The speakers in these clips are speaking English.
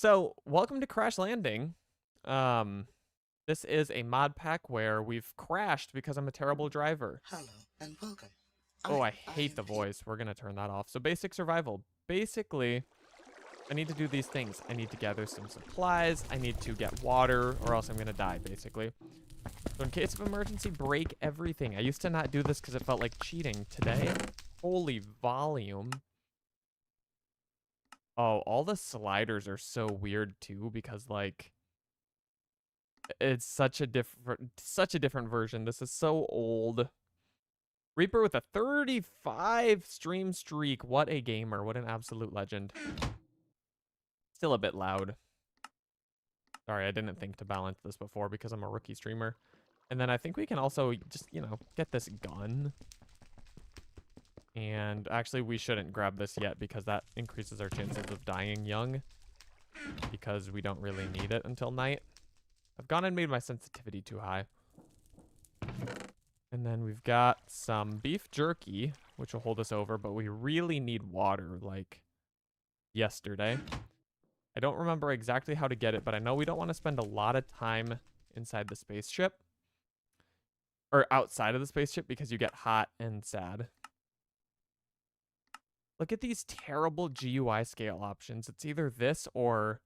So, welcome to Crash Landing. Um, this is a mod pack where we've crashed because I'm a terrible driver. Hello and welcome. Oh, I I I hate am the a voice. We're gonna turn that off. So, basic survival. Basically, I need to do these things. I need to gather some supplies. I need to get water, or else I'm gonna die, basically. So, in case of emergency, break everything. I used to not do this because it felt like cheating. Today, holy volume. Oh, all the sliders are so weird too because like it's such a different version. This is so old. Reaper with a 35 stream streak. What a gamer. What an absolute legend. Still a bit loud. Sorry, I didn't think to balance this before because I'm a rookie streamer. And then I think we can also just, get this gun. And actually, we shouldn't grab this yet because that increases our chances of dying young. Because we don't really need it until night. I've gone and made my sensitivity too high. And then we've got some beef jerky, which will hold us over, but we really need water, like yesterday. I don't remember exactly how to get it, but I know we don't want to spend a lot of time inside the spaceship. Or outside of the spaceship because you get hot and sad. Look at these terrible GUI scale options. It's either this or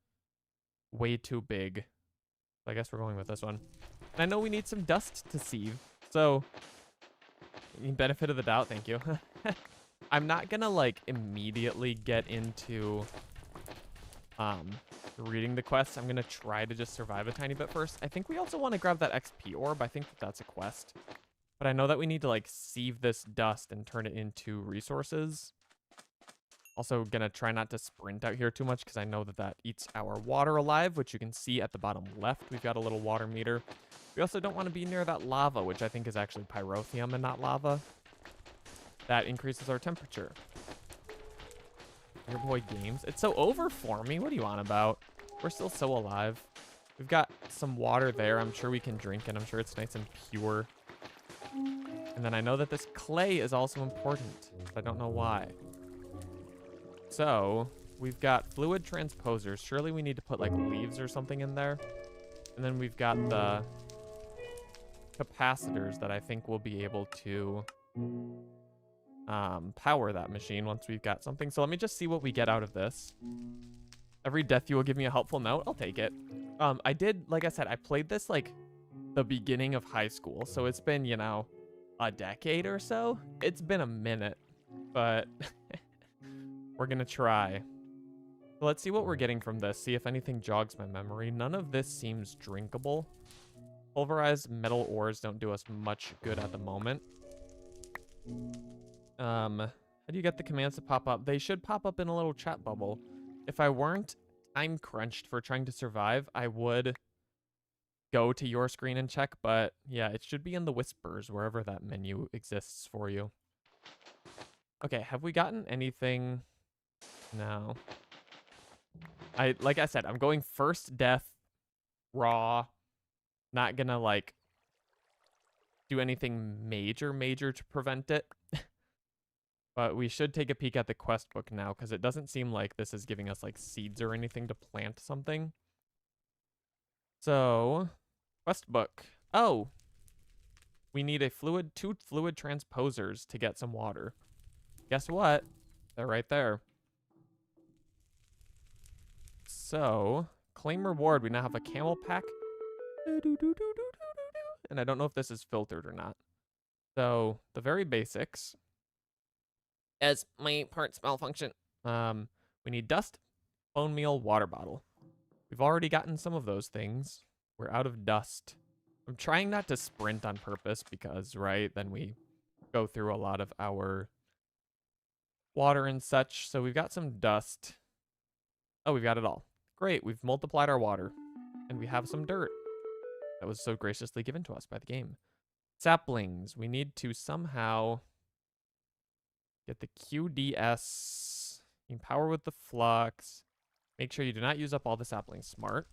way too big. I guess we're going with this one. And I know we need some dust to sieve, so benefit of the doubt, thank you. I'm not gonna like immediately get into um reading the quest. I'm gonna try to just survive a tiny bit first. I think we also want to grab that XP orb. I think that's a quest. But I know that we need to like sieve this dust and turn it into resources. Also gonna try not to sprint out here too much because I know that that eats our water alive, which you can see at the bottom left. We've got a little water meter. We also don't want to be near that lava, which I think is actually pyrotheum and not lava. That increases our temperature. Your boy Games. It's so over for me. What are you on about? We're still so alive. We've got some water there. I'm sure we can drink it. I'm sure it's nice and pure. And then I know that this clay is also important, but I don't know why. So we've got fluid transposers. Surely we need to put like leaves or something in there. And then we've got the capacitors that I think will be able to power that machine once we've got something. So let me just see what we get out of this. Every death you will give me a helpful note. I'll take it. I did, like I said, I played this like the beginning of high school. So it's been, a decade or so. It's been a minute, but we're going to try. So let's see what we're getting from this. See if anything jogs my memory. None of this seems drinkable. Pulverized metal ores don't do us much good at the moment. How do you get the commands to pop up? They should pop up in a little chat bubble. If I weren't time crunched for trying to survive, I would go to your screen and check, but yeah, it should be in the whispers, wherever that menu exists for you. Okay, have we gotten anything? No. Like I said, I'm going first death, raw, not gonna like do anything major to prevent it. But we should take a peek at the quest book now, because it doesn't seem like this is giving us like seeds or anything to plant something. So, quest book. Oh, we need two fluid transposers to get some water. Guess what? They're right there. So, claim reward. We now have a camel pack. And I don't know if this is filtered or not. So, the very basics. As my parts malfunction. We need dust, bone meal, water bottle. We've already gotten some of those things. We're out of dust. I'm trying not to sprint on purpose because, right, then we go through a lot of our water and such. So we've got some dust. Oh, we've got it all. Great, we've multiplied our water. And we have some dirt that was so graciously given to us by the game. Saplings. We need to somehow get the QDS. Power with the flux. Make sure you do not use up all the saplings. Smart.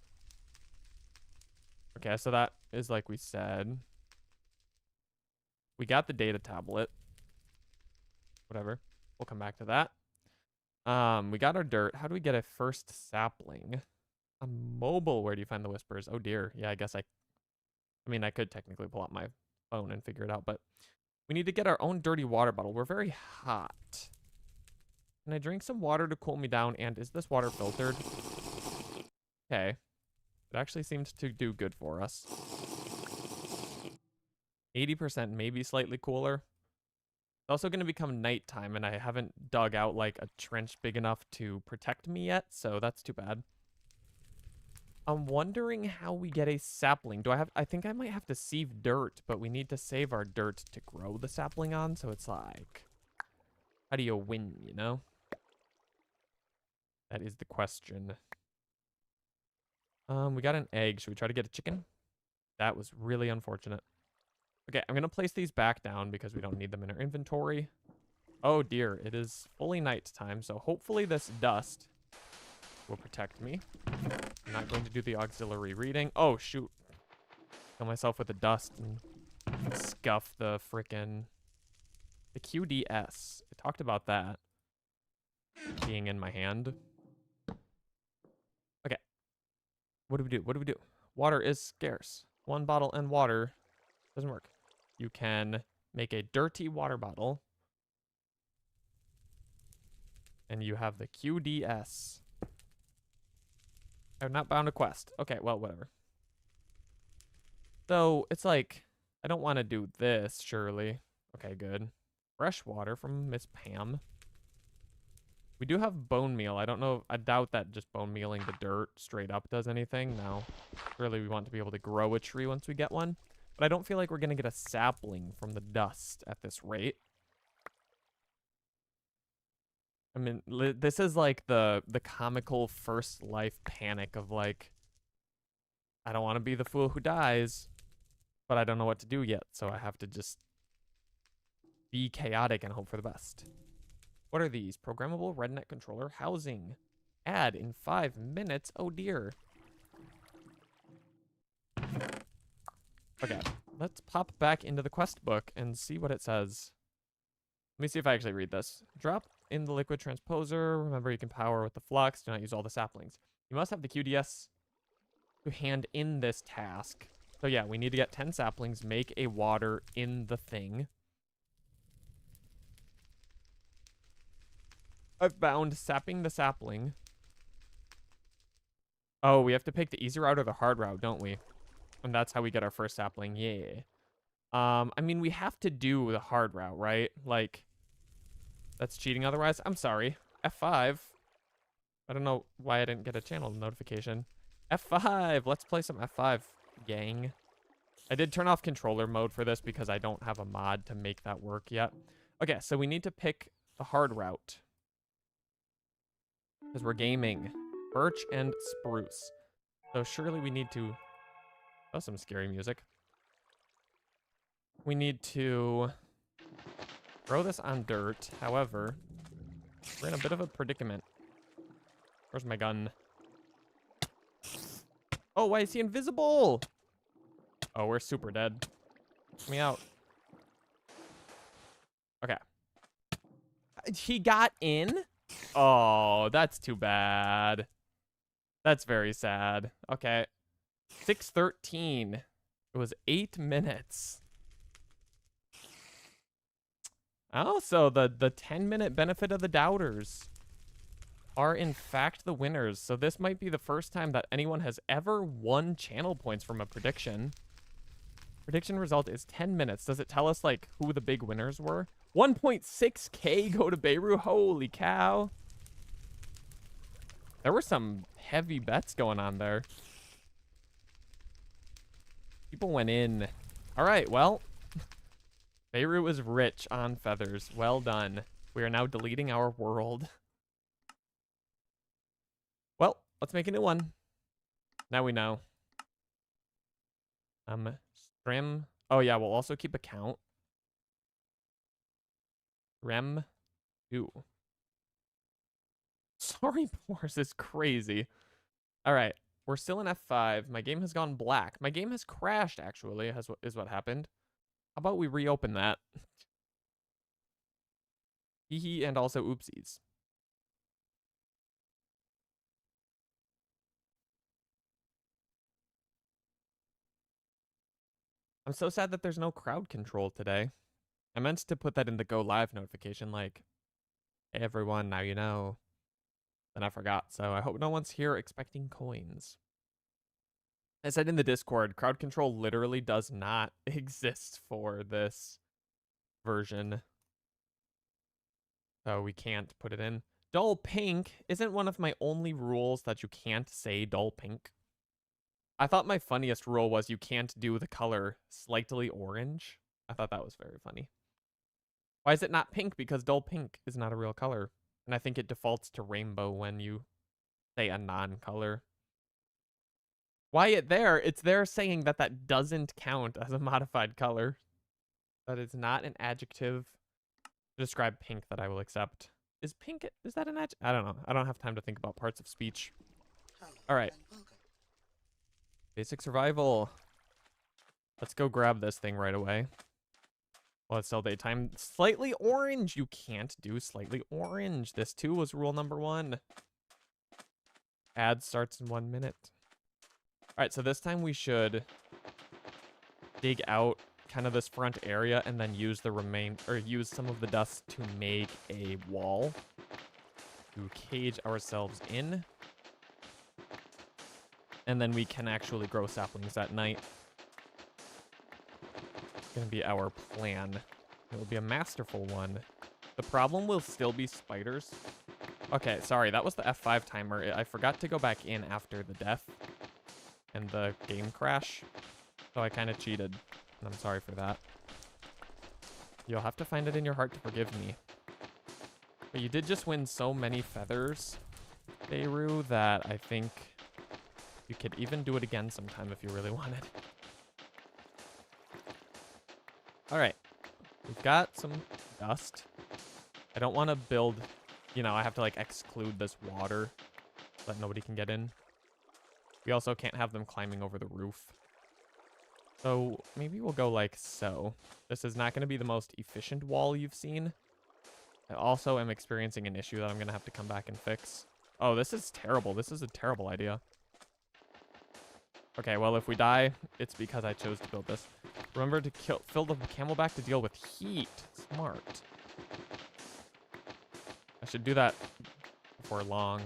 Okay, so that is like we said. We got the data tablet. Whatever. We'll come back to that. We got our dirt. How do we get a first sapling? On mobile, where do you find the whispers? Oh dear. Yeah, I mean, I could technically pull out my phone and figure it out, but we need to get our own dirty water bottle. We're very hot. Can I drink some water to cool me down? And is this water filtered? Okay. It actually seems to do good for us. 80%, maybe slightly cooler. It's also going to become nighttime, and I haven't dug out like a trench big enough to protect me yet, so that's too bad. I'm wondering how we get a sapling. I think I might have to sieve dirt, but we need to save our dirt to grow the sapling on, so it's like, how do you win, you know? That is the question. We got an egg. Should we try to get a chicken? That was really unfortunate. Okay, I'm going to place these back down because we don't need them in our inventory. Oh dear, it is fully nighttime, so hopefully this dust will protect me. I'm not going to do the auxiliary reading. Oh, shoot. Kill myself with the dust and scuff the frickin' the QDS. I talked about that being in my hand. Okay. What do we do? What do we do? Water is scarce. One bottle and water doesn't work. You can make a dirty water bottle. And you have the QDS. I'm not bound to quest. Okay, well, whatever. So, it's like, I don't want to do this, surely. Okay, good. Fresh water from Miss Pam. We do have bone meal. I don't know. I doubt that just bone mealing the dirt straight up does anything. No. Surely we want to be able to grow a tree once we get one. But I don't feel like we're going to get a sapling from the dust at this rate. I mean, this is like the comical first life panic of like, I don't want to be the fool who dies, but I don't know what to do yet, so I have to just be chaotic and hope for the best. What are these? Programmable RedNet controller housing. Add in 5 minutes. Oh dear. Okay, let's pop back into the quest book and see what it says. Let me see if I actually read this. Drop in the liquid transposer. Remember, you can power with the flux. Do not use all the saplings. You must have the QDS to hand in this task. So yeah, we need to get 10 saplings, make a water in the thing. I've found sapping the sapling. Oh, we have to pick the easy route or the hard route, don't we? And that's how we get our first sapling. Yeah. I mean, we have to do the hard route, right? Like, that's cheating otherwise. I'm sorry. F5. I don't know why I didn't get a channel notification. F5. Let's play some F5, gang. I did turn off controller mode for this because I don't have a mod to make that work yet. Okay, so we need to pick the hard route. Because we're gaming. Birch and spruce. So surely we need to... Oh, some scary music. We need to throw this on dirt. However, we're in a bit of a predicament. Where's my gun? Oh, why is he invisible? Oh, we're super dead. Get me out. Okay. He got in? Oh, that's too bad. That's very sad. Okay. 6:13. It was 8 minutes. Oh, so the 10-minute benefit of the doubters are in fact the winners. So this might be the first time that anyone has ever won channel points from a prediction. Prediction result is 10 minutes. Does it tell us like who the big winners were? 1.6K go to Beirut. Holy cow. There were some heavy bets going on there. People went in. All right, well, Beirut was rich on feathers. Well done. We are now deleting our world. Well, let's make a new one. Now we know. Strim. Oh yeah, we'll also keep a count. Rem 2. Sorry, Boris is crazy. All right, we're still in F5. My game has gone black. My game has crashed, actually, is what happened. How about we reopen that? Hee and also oopsies. I'm so sad that there's no crowd control today. I meant to put that in the go live notification, like, hey everyone, now you know. Then I forgot, so I hope no one's here expecting coins. I said in the Discord, crowd control literally does not exist for this version. So we can't put it in. Dull pink isn't one of my only rules that you can't say dull pink. I thought my funniest rule was you can't do the color slightly orange. I thought that was very funny. Why is it not pink? Because dull pink is not a real color. And I think it defaults to rainbow when you say a non-color. Why it's there saying that that doesn't count as a modified color. That is not an adjective to describe pink that I will accept. Is pink, is that an adjective? I don't know. I don't have time to think about parts of speech. All right. Basic survival. Let's go grab this thing right away. Well, it's still daytime. Slightly orange. You can't do slightly orange. This too was rule number 1. Ad starts in 1 minute. All right, so this time we should dig out kind of this front area and then use use some of the dust to make a wall to cage ourselves in. And then we can actually grow saplings at night. It's gonna be our plan. It will be a masterful one. The problem will still be spiders. Okay, sorry, that was the F5 timer. I forgot to go back in after the death and the game crash. So I kind of cheated, and I'm sorry for that. You'll have to find it in your heart to forgive me. But you did just win so many feathers, Beirut, that I think you could even do it again sometime if you really wanted. All right, we've got some dust. I don't want to build, you know, I have to like exclude this water so that nobody can get in. We also can't have them climbing over the roof. So maybe we'll go like so. This is not going to be the most efficient wall you've seen. I also am experiencing an issue that I'm going to have to come back and fix. Oh, this is terrible. This is a terrible idea. Okay, well, if we die, it's because I chose to build this. Remember to fill the camelback to deal with heat. Smart. I should do that before long.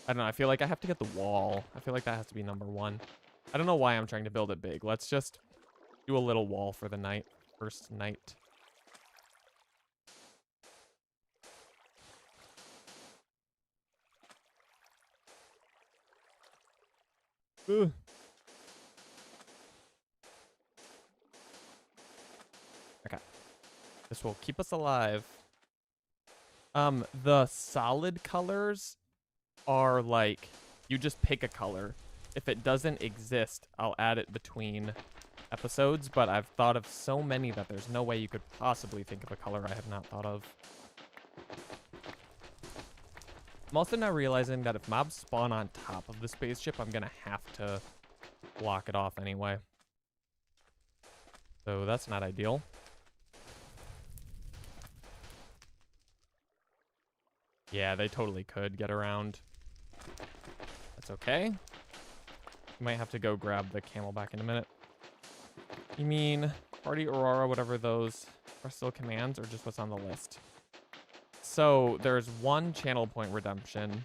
I don't know. I feel like I have to get the wall. I feel like that has to be number 1. I don't know why I'm trying to build it big. Let's just do a little wall for the night. First night. Ugh. Okay. This will keep us alive. The solid colors are like, you just pick a color. If it doesn't exist, I'll add it between episodes, but I've thought of so many that there's no way you could possibly think of a color I have not thought of. I'm also now realizing that if mobs spawn on top of the spaceship, I'm gonna have to block it off anyway. So that's not ideal. Yeah, they totally could get around. That's okay. We might have to go grab the camelback in a minute. You mean Party Aurora, whatever those are still commands, or just what's on the list? So there's 1 channel point redemption,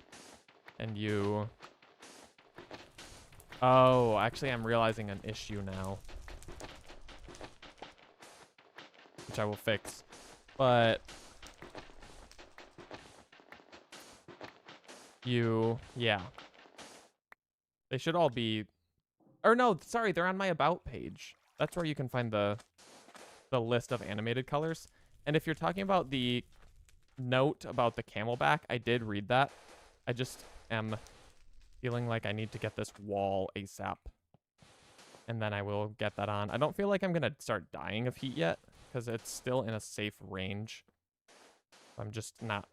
and you... Oh, actually I'm realizing an issue now, which I will fix. But yeah. They should all be, or no, sorry, they're on my about page. That's where you can find the list of animated colors. And if you're talking about the note about the camelback, I did read that. I just am feeling like I need to get this wall ASAP. And then I will get that on. I don't feel like I'm going to start dying of heat yet, because it's still in a safe range. I'm just not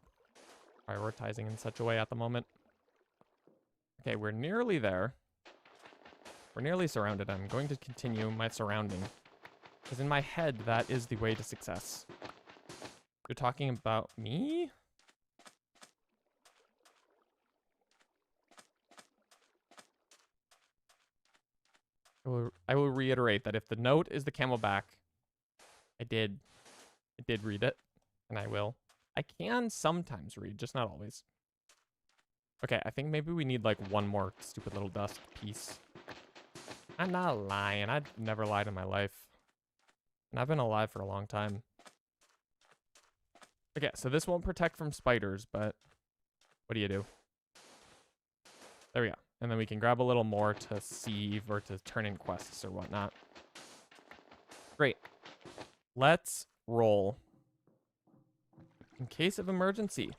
prioritizing in such a way at the moment. Okay, we're nearly there. We're nearly surrounded. I'm going to continue my surrounding, because in my head, that is the way to success. You're talking about me? I will reiterate that if the note is the camelback, I did read it, and I will. I can sometimes read, just not always. Okay, I think maybe we need like one more stupid little dust piece. I'm not lying. I'd never lied in my life. And I've been alive for a long time. Okay, so this won't protect from spiders, but what do you do? There we go. And then we can grab a little more to sieve or to turn in quests or whatnot. Great. Let's roll. In case of emergency,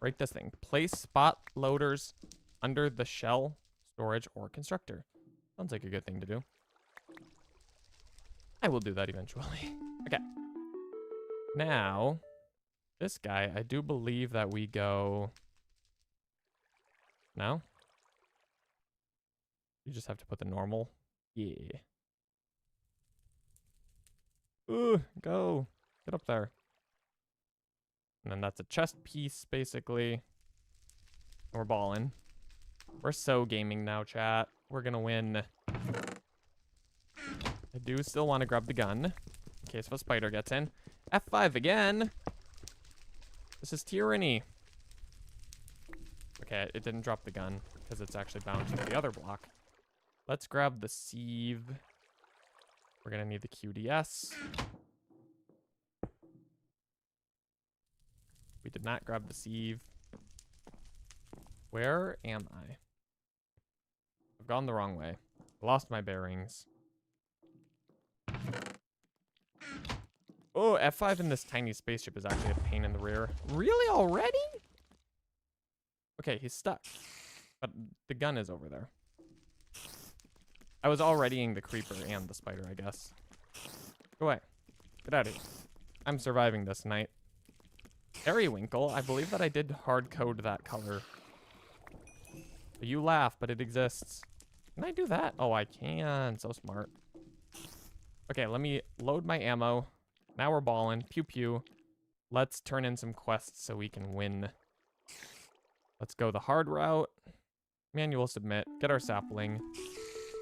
write this thing. Place spot loaders under the shell, storage, or constructor. Sounds like a good thing to do. I will do that eventually. Okay. Now, this guy, I do believe that we go... No? You just have to put the normal. Yeah. Ooh, go. Get up there. And then that's a chest piece, basically. And we're balling. We're so gaming now, chat. We're gonna win. I do still want to grab the gun, in case a spider gets in. F5 again! This is tyranny. Okay, it didn't drop the gun, because it's actually bound to the other block. Let's grab the sieve. We're gonna need the QDS. We did not grab the sieve. Where am I? I've gone the wrong way. I lost my bearings. Oh, F5 in this tiny spaceship is actually a pain in the rear. Really already? Okay, he's stuck. But the gun is over there. I was alreadying the creeper and the spider, I guess. Go away. Get out of here. I'm surviving this night. Periwinkle, I believe that I did hard code that color. You laugh, but it exists. Can I do that? Oh, I can. So smart. Okay, let me load my ammo. Now we're balling. Pew pew. Let's turn in some quests so we can win. Let's go the hard route. Manual submit. Get our sapling.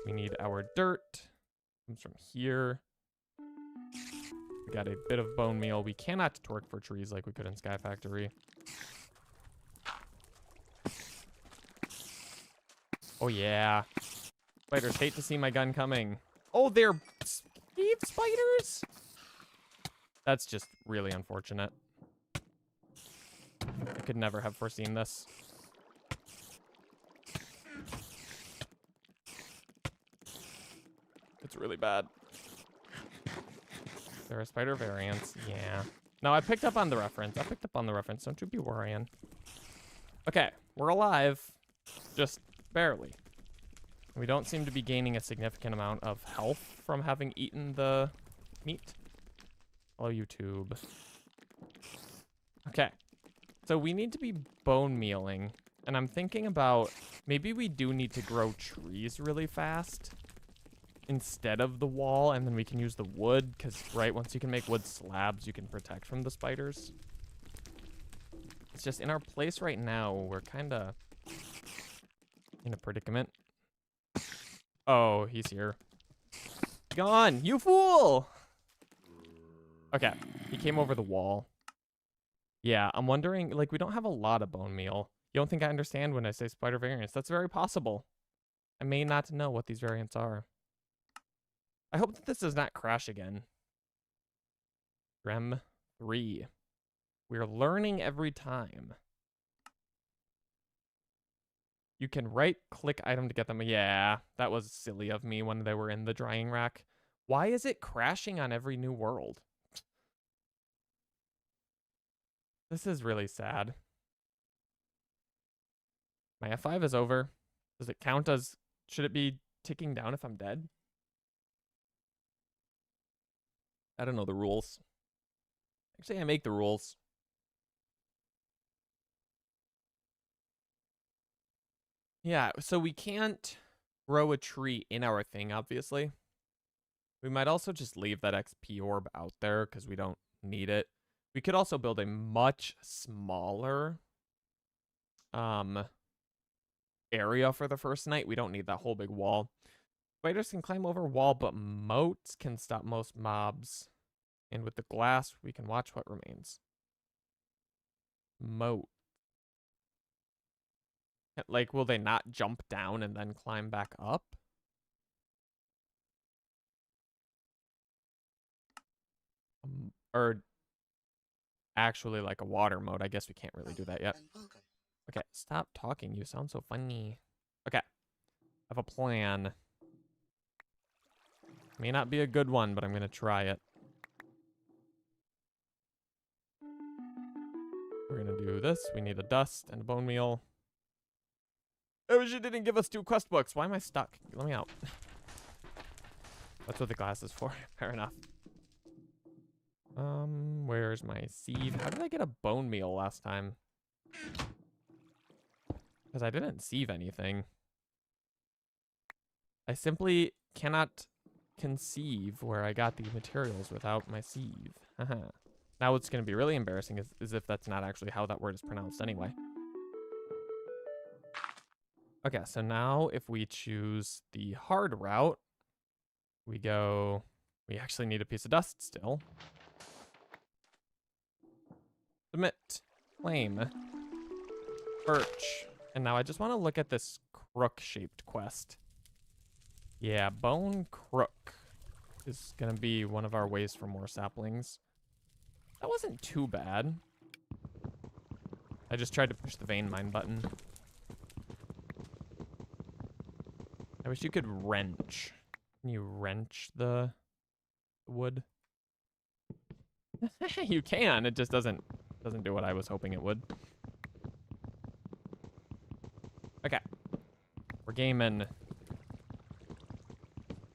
We need our dirt. Comes from here. We got a bit of bone meal. We cannot torque for trees like we could in Sky Factory. Oh yeah. Spiders hate to see my gun coming. Oh, they're speed spiders? That's just really unfortunate. I could never have foreseen this. It's really bad. There are spider variants. Yeah. No, I picked up on the reference. Don't you be worrying. Okay, we're alive. Just barely. We don't seem to be gaining a significant amount of health from having eaten the meat. Hello, YouTube. Okay. So we need to be bone mealing. And I'm thinking about maybe we do need to grow trees really fast instead of the wall, and then we can use the wood, because, right, once you can make wood slabs, you can protect from the spiders. It's just in our place right now, we're kind of in a predicament. Oh, he's here. Gone, you fool! Okay, he came over the wall. Yeah, I'm wondering, like, we don't have a lot of bone meal. You don't think I understand when I say spider variants? That's very possible. I may not know what these variants are. I hope that this does not crash again. Rem 3. We're learning every time. You can right-click item to get them. Yeah, that was silly of me when they were in the drying rack. Why is it crashing on every new world? This is really sad. My F5 is over. Does it count as... Should it be ticking down if I'm dead? I don't know the rules. Actually, I make the rules. Yeah, so we can't grow a tree in our thing, obviously. We might also just leave that XP orb out there because we don't need it. We could also build a much smaller area for the first night. We don't need that whole big wall. Spiders can climb over wall, but moats can stop most mobs. And with the glass, we can watch what remains. Moat. Like, will they not jump down and then climb back up? Or actually like a water moat. I guess we can't really do that yet. Okay, stop talking. You sound so funny. Okay, I have a plan. May not be a good one, but I'm gonna try it. We're gonna do this. We need a dust and a bone meal. Oh, she didn't give us 2 quest books. Why am I stuck? Let me out. That's what the glass is for. Fair enough. Where's my sieve? How did I get a bone meal last time? Because I didn't sieve anything. I simply cannot conceive where I got the materials without my sieve. Now what's going to be really embarrassing is if that's not actually how that word is pronounced anyway. Okay, so now if we choose the hard route, we actually need a piece of dust still. Submit. Claim. Birch. And now I just want to look at this crook-shaped quest. Yeah, bone crook is going to be one of our ways for more saplings. That wasn't too bad. I just tried to push the vein mine button. I wish you could wrench. Can you wrench the wood? You can, it just doesn't do what I was hoping it would. Okay. We're gaming.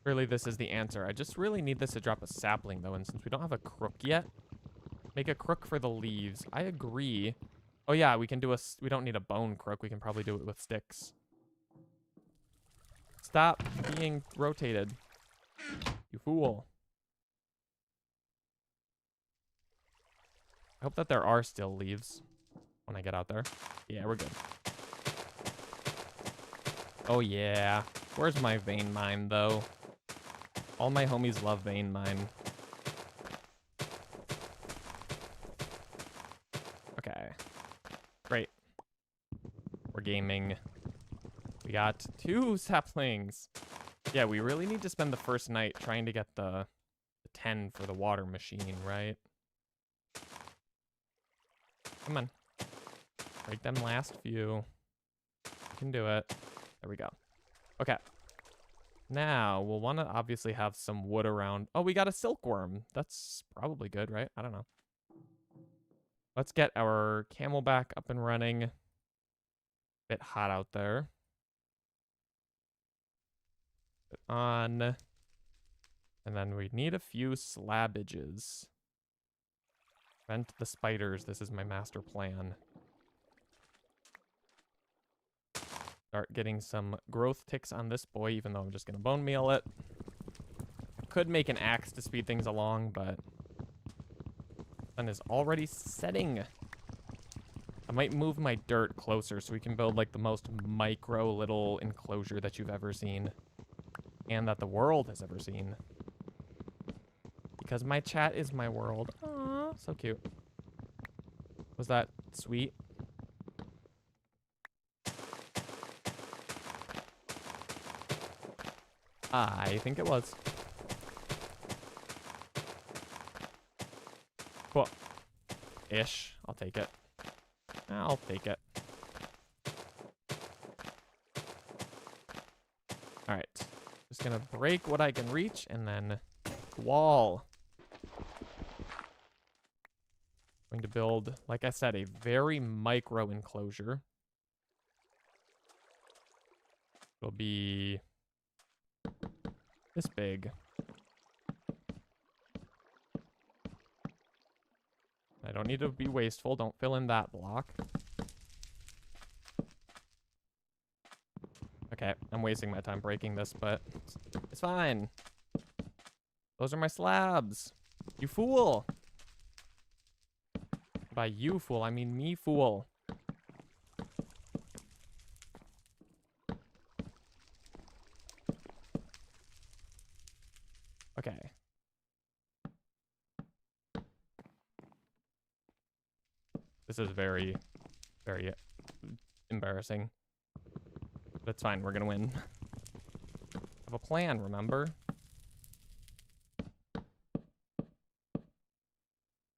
Really, this is the answer. I just really need this to drop a sapling, though, and since we don't have a crook yet, make a crook for the leaves. I agree. Oh, yeah, we can do we don't need a bone crook. We can probably do it with sticks. Stop being rotated. You fool. I hope that there are still leaves when I get out there. Yeah, we're good. Oh, yeah. Where's my vein mine, though? All my homies love vein mine. Okay. Great. We're gaming. We got 2 saplings. Yeah, we really need to spend the first night trying to get the 10 for the water machine, right? Come on. Break them last few. You can do it. There we go. Okay. Now, we'll want to obviously have some wood around. Oh, we got a silkworm. That's probably good, right? I don't know. Let's get our camelback up and running. Bit hot out there. Put on. And then we need a few slabbages. Prevent the spiders. This is my master plan. Start getting some growth ticks on this boy, even though I'm just going to bone meal it. Could make an axe to speed things along, but sun is already setting. I might move my dirt closer so we can build like the most micro little enclosure that you've ever seen. And that the world has ever seen. Because my chat is my world. Aww, so cute. Was that sweet? I think it was. Cool. Ish. I'll take it. I'll take it. Alright. Just gonna break what I can reach and then wall. Going to build, like I said, a very micro enclosure. It'll be this big. I don't need to be wasteful. Don't fill in that block. Okay, I'm wasting my time breaking this, but it's fine. Those are my slabs. You fool. By you fool, I mean me fool. Okay. This is very, very embarrassing. But it's fine. We're going to win. Have a plan, remember?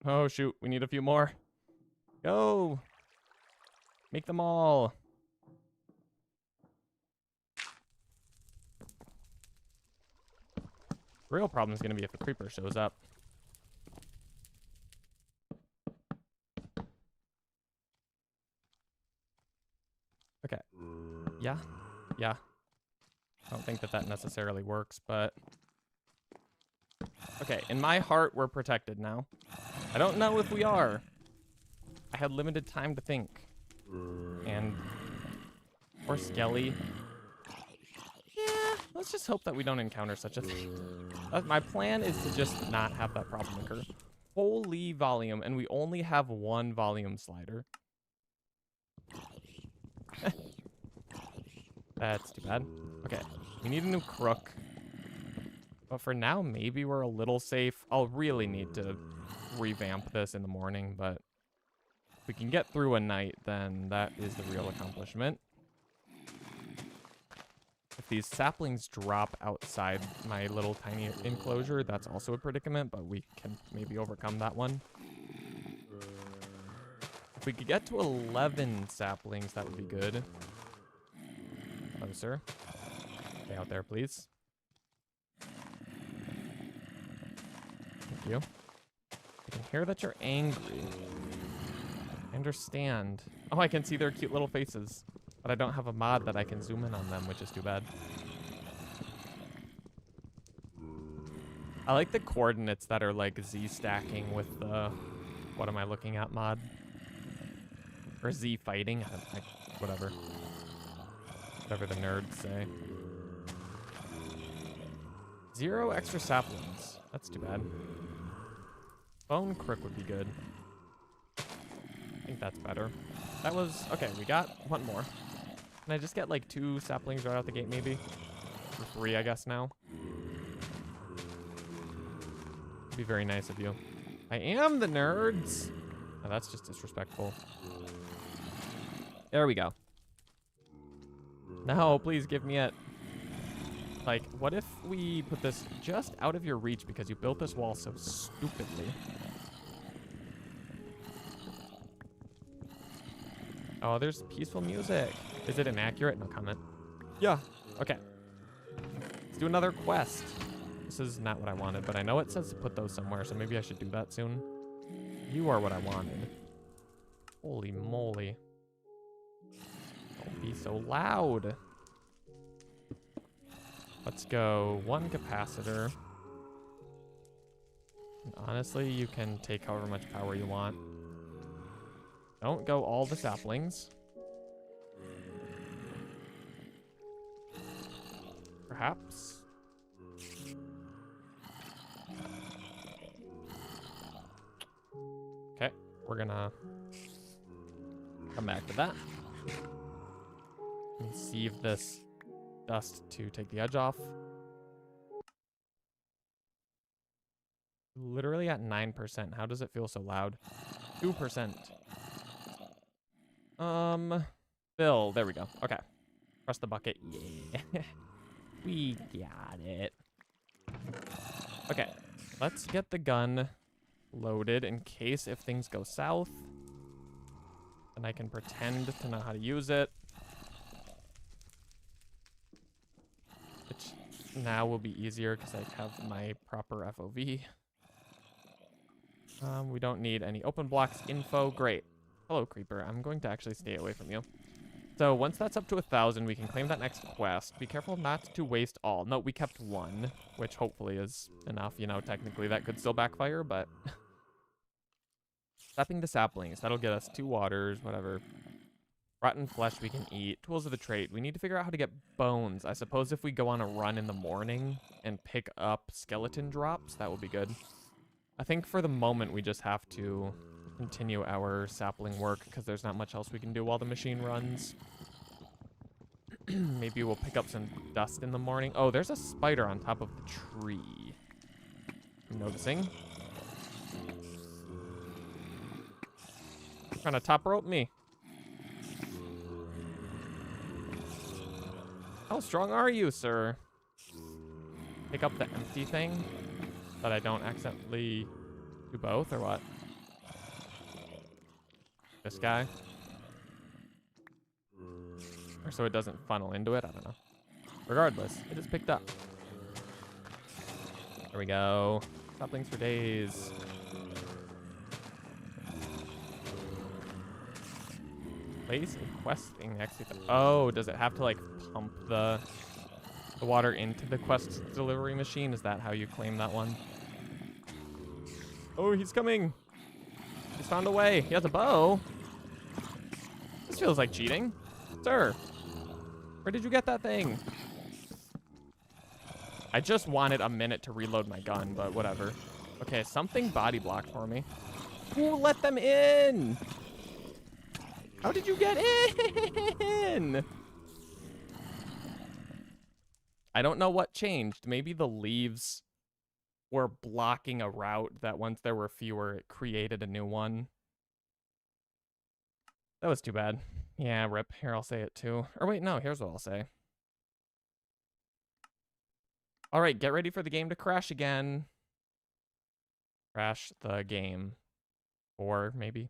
Oh, shoot. We need a few more. Go. Make them all. The real problem is going to be if a creeper shows up. Okay. Yeah. Yeah. I don't think that that necessarily works, but... Okay, in my heart, we're protected now. I don't know if we are. I had limited time to think. And... Or Skelly. Yeah, let's just hope that we don't encounter such a thing. My plan is to just not have that problem occur. Holy volume, and we only have one volume slider. That's too bad. Okay, we need a new crook. But for now, maybe we're a little safe. I'll really need to revamp this in the morning, but if we can get through a night, then that is the real accomplishment. If these saplings drop outside my little tiny enclosure, that's also a predicament, but we can maybe overcome that one. If we could get to 11 saplings, that would be good. Closer. Stay out there, please. Thank you. I can hear that you're angry. I understand. Oh, I can see their cute little faces. But I don't have a mod that I can zoom in on them, which is too bad. I like the coordinates that are like Z stacking with the... What am I looking at mod? Or Z fighting? Whatever. Whatever the nerds say. 0 extra saplings. That's too bad. Bone crook would be good. I think that's better. That was... Okay, we got one more. Can I just get like 2 saplings right out the gate maybe? Or 3, I guess now. Be very nice of you. I am the nerds. Oh, that's just disrespectful. There we go. No, please give me it. Like, what if we put this just out of your reach because you built this wall so stupidly? Oh, there's peaceful music. Is it inaccurate? No comment. Yeah. Okay. Let's do another quest. This is not what I wanted, but I know it says to put those somewhere, so maybe I should do that soon. You are what I wanted. Holy moly. Don't be so loud. Let's go 1 capacitor. And honestly, you can take however much power you want. Don't go all the saplings. Perhaps. Okay, we're gonna come back to that. Let me see if this dust to take the edge off. Literally at 9%. How does it feel so loud? 2%. Bill, there we go. Okay. Press the bucket. Yeah. We got it. Okay. Let's get the gun loaded in case if things go south. And I can pretend to know how to use it. Which now will be easier because I have my proper FOV. We don't need any open blocks info. Great. Hello, creeper. I'm going to actually stay away from you. So once that's up to 1,000, we can claim that next quest. Be careful not to waste all. No, we kept 1, which hopefully is enough. You know, technically that could still backfire, but... Stepping to saplings. That'll get us 2 waters, whatever. Rotten flesh we can eat. Tools of the trade. We need to figure out how to get bones. I suppose if we go on a run in the morning and pick up skeleton drops, that will be good. I think for the moment we just have to continue our sapling work because there's not much else we can do while the machine runs. Maybe we'll pick up some dust in the morning. Oh, there's a spider on top of the tree. noticing. Trying to top rope me. How strong are you, sir? Pick up the empty thing, but I don't accidentally do both, or what? This guy? Or so it doesn't funnel into it, I don't know. Regardless, it is picked up. There we go. Saplings for days. Place a quest thing next to the... Oh, does it have to like pump the water into the quest delivery machine? Is that how you claim that one? Oh, he's coming. He's found a way. He has a bow. This feels like cheating. Sir, where did you get that thing? I just wanted a minute to reload my gun, but whatever. Okay, something body blocked for me. Who let them in? How did you get in? I don't know what changed. Maybe the leaves were blocking a route that once there were fewer, it created a new one. That was too bad. Yeah, rip. Here, I'll say it too. Or wait, no, here's what I'll say. All right, get ready for the game to crash again. Crash the game. Or maybe.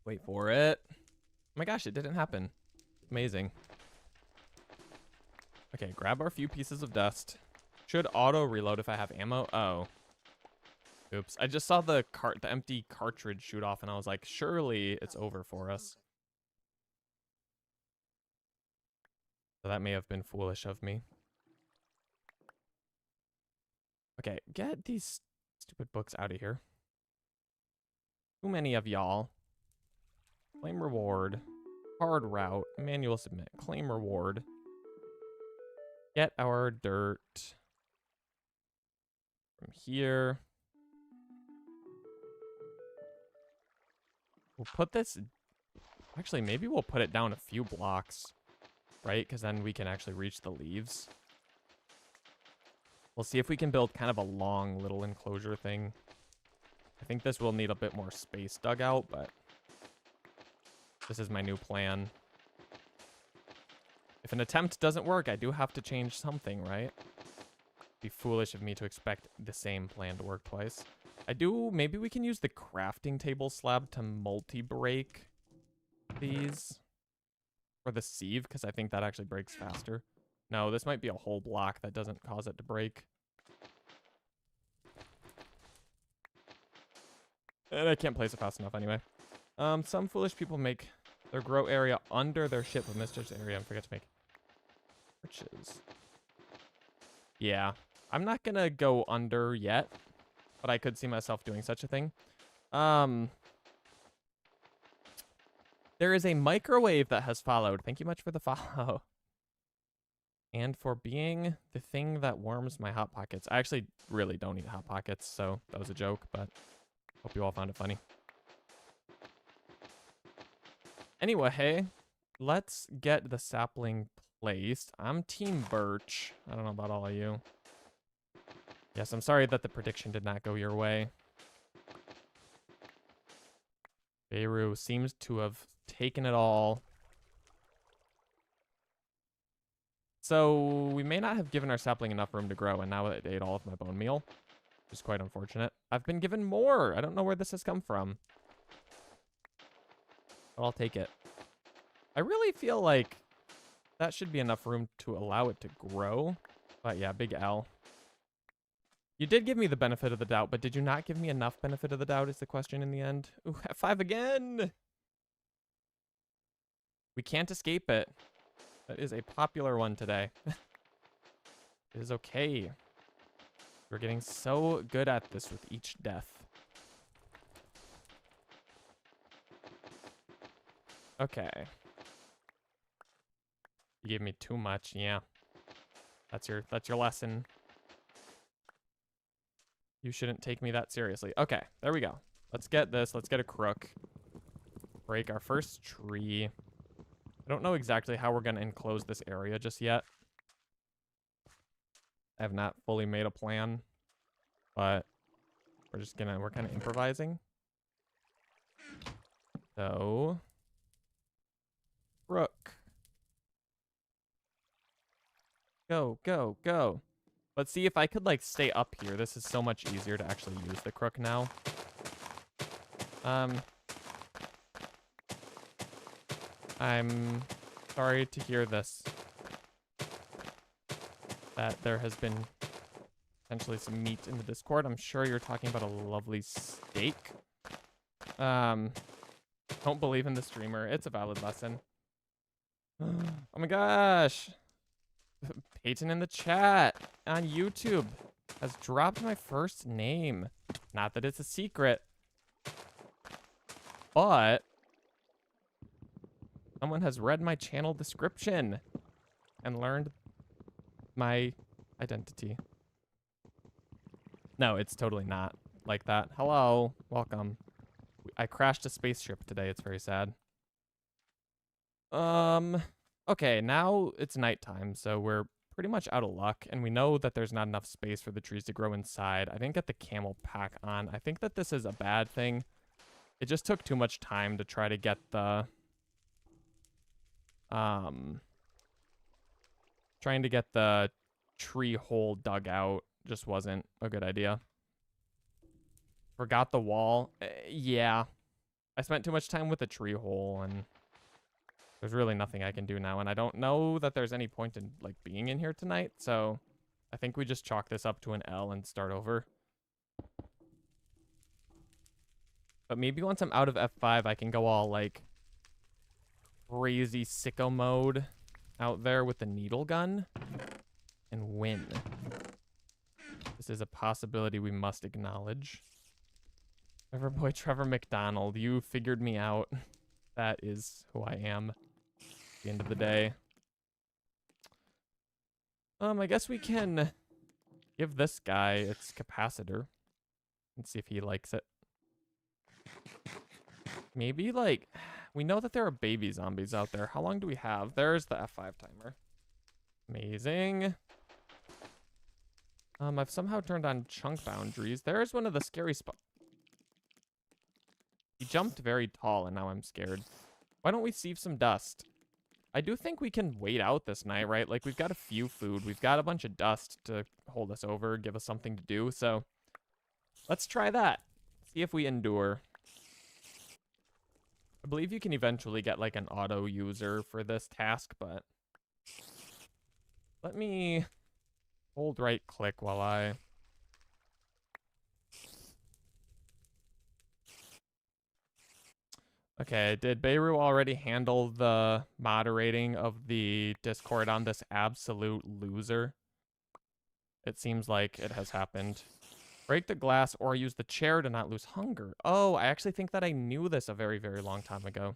Wait for it. Oh my gosh, it didn't happen. Amazing. Okay, grab our few pieces of dust. Should auto reload if I have ammo. Oh. Oops. I just saw the empty cartridge shoot off and I was like, surely it's over for us. So that may have been foolish of me. Okay, get these stupid books out of here. Too many of y'all. Claim reward. Hard route. Manual submit. Claim reward. Get our dirt. From here. We'll put this... Actually, maybe we'll put it down a few blocks. Right? Because then we can actually reach the leaves. We'll see if we can build kind of a long little enclosure thing. I think this will need a bit more space dug out, but... This is my new plan. If an attempt doesn't work, I do have to change something, right? It'd be foolish of me to expect the same plan to work twice. Maybe we can use the crafting table slab to multi-break these. Or the sieve, because I think that actually breaks faster. No, this might be a whole block that doesn't cause it to break. And I can't place it fast enough anyway. Some foolish people make their grow area under their ship with misjudged area and forget to make riches. Yeah, I'm not gonna go under yet, but I could see myself doing such a thing. There is a microwave that has followed. Thank you much for the follow. And for being the thing that warms my Hot Pockets. I actually really don't eat Hot Pockets, so that was a joke, but hope you all found it funny. Anyway, let's get the sapling placed. I'm Team Birch. I don't know about all of you. Yes, I'm sorry that the prediction did not go your way. Beirut seems to have taken it all. So we may not have given our sapling enough room to grow, and now it ate all of my bone meal, which is quite unfortunate. I've been given more. I don't know where this has come from. But I'll take it. I really feel like that should be enough room to allow it to grow. But yeah, big L. You did give me the benefit of the doubt, but did you not give me enough benefit of the doubt is the question in the end. Ooh, F5 again! We can't escape it. That is a popular one today. It is okay. We're getting so good at this with each death. Okay. You gave me too much, yeah. That's your lesson. You shouldn't take me that seriously. Okay, there we go. Let's get this. Let's get a crook. Break our first tree. I don't know exactly how we're going to enclose this area just yet. I have not fully made a plan, but we're kind of improvising. So, Rook. Go, go, go. Let's see if I could, like, stay up here. This is so much easier to actually use the crook now. I'm sorry to hear this. That there has been potentially some meat in the Discord. I'm sure you're talking about a lovely steak. Don't believe in the streamer. It's a valid lesson. Oh my gosh. Peyton in the chat on YouTube has dropped my first name. Not that it's a secret, but someone has read my channel description and learned my identity. No, it's totally not like that. Hello, welcome. I crashed a spaceship today. It's very sad. Okay, now it's nighttime, so we're pretty much out of luck, and we know that there's not enough space for the trees to grow inside. I didn't get the camel pack on. I think that this is a bad thing. It just took too much time to try to get the trying to get the tree hole dug out just wasn't a good idea. Forgot the wall. Yeah. I spent too much time with the tree hole, and there's really nothing I can do now, and I don't know that there's any point in, like, being in here tonight, so I think we just chalk this up to an L and start over. But maybe once I'm out of F5, I can go all, like, crazy sicko mode out there with the needle gun and win. This is a possibility we must acknowledge. Trevor boy, Trevor McDonald, you figured me out. That is who I am. At the end of the day. I guess we can give this guy its capacitor and see if he likes it. Maybe, like, we know that there are baby zombies out there. How long do we have? There's the F5 timer. Amazing. I've somehow turned on chunk boundaries. There's one of the scary spots. He jumped very tall, and now I'm scared. Why don't we sieve some dust? I do think we can wait out this night, right? Like, we've got a few food. We've got a bunch of dust to hold us over, give us something to do. So, let's try that. See if we endure. I believe you can eventually get, like, an auto user for this task, but let me hold right click while I... Okay, did Beirut already handle the moderating of the Discord on this absolute loser? It seems like it has happened. Break the glass or use the chair to not lose hunger. Oh, I actually think that I knew this a very, very long time ago.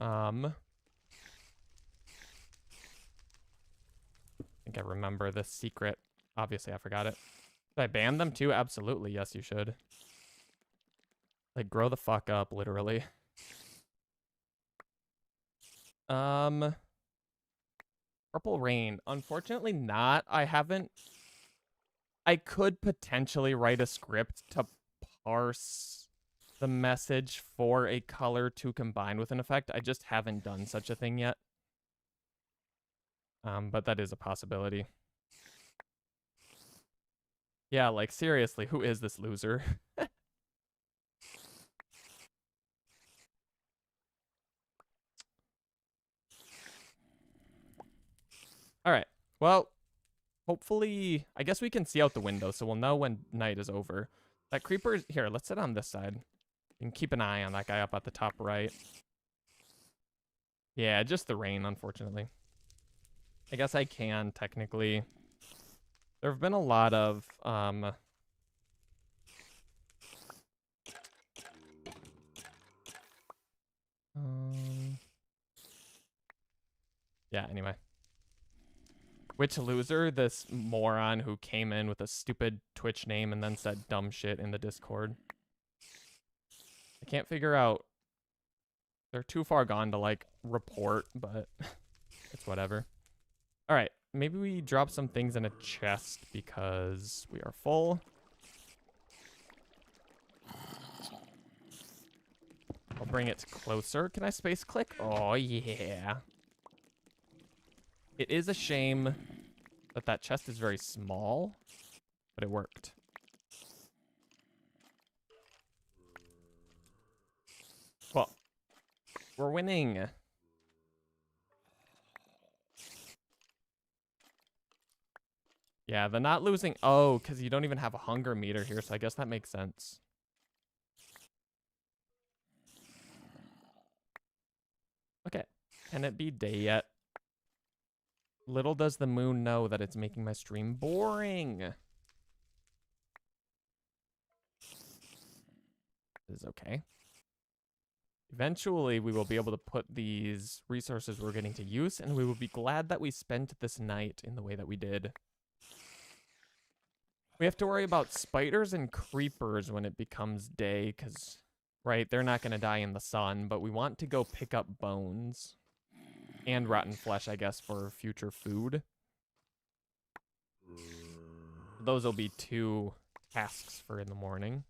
I think I remember this secret. Obviously, I forgot it. Should I ban them too? Absolutely. Yes, you should. Like, grow the fuck up, literally. Purple Rain. Unfortunately not. I could potentially write a script to parse the message for a color to combine with an effect. I just haven't done such a thing yet. But that is a possibility. Yeah, like, seriously, who is this loser? All right. Well, hopefully, I guess we can see out the window, so we'll know when night is over. That creeper is here. Let's sit on this side. You can keep an eye on that guy up at the top right. Yeah, just the rain, unfortunately. I guess I can technically. There have been a lot of yeah, anyway. Which loser? This moron who came in with a stupid Twitch name and then said dumb shit in the Discord. I can't figure out They're too far gone to, like, report, but it's whatever. All right, maybe we drop some things in a chest because we are full. I'll bring it closer. Can I space click? Oh, yeah. It is a shame that that chest is very small, but it worked. Well, we're winning. Yeah, the not losing. Oh, because you don't even have a hunger meter here, so I guess that makes sense. Okay. Can it be day yet? Little does the moon know that it's making my stream boring. This is okay. Eventually, we will be able to put these resources we're getting to use, and we will be glad that we spent this night in the way that we did. We have to worry about spiders and creepers when it becomes day, because, right, they're not going to die in the sun, but we want to go pick up bones and rotten flesh, I guess, for future food. Those will be 2 tasks for in the morning.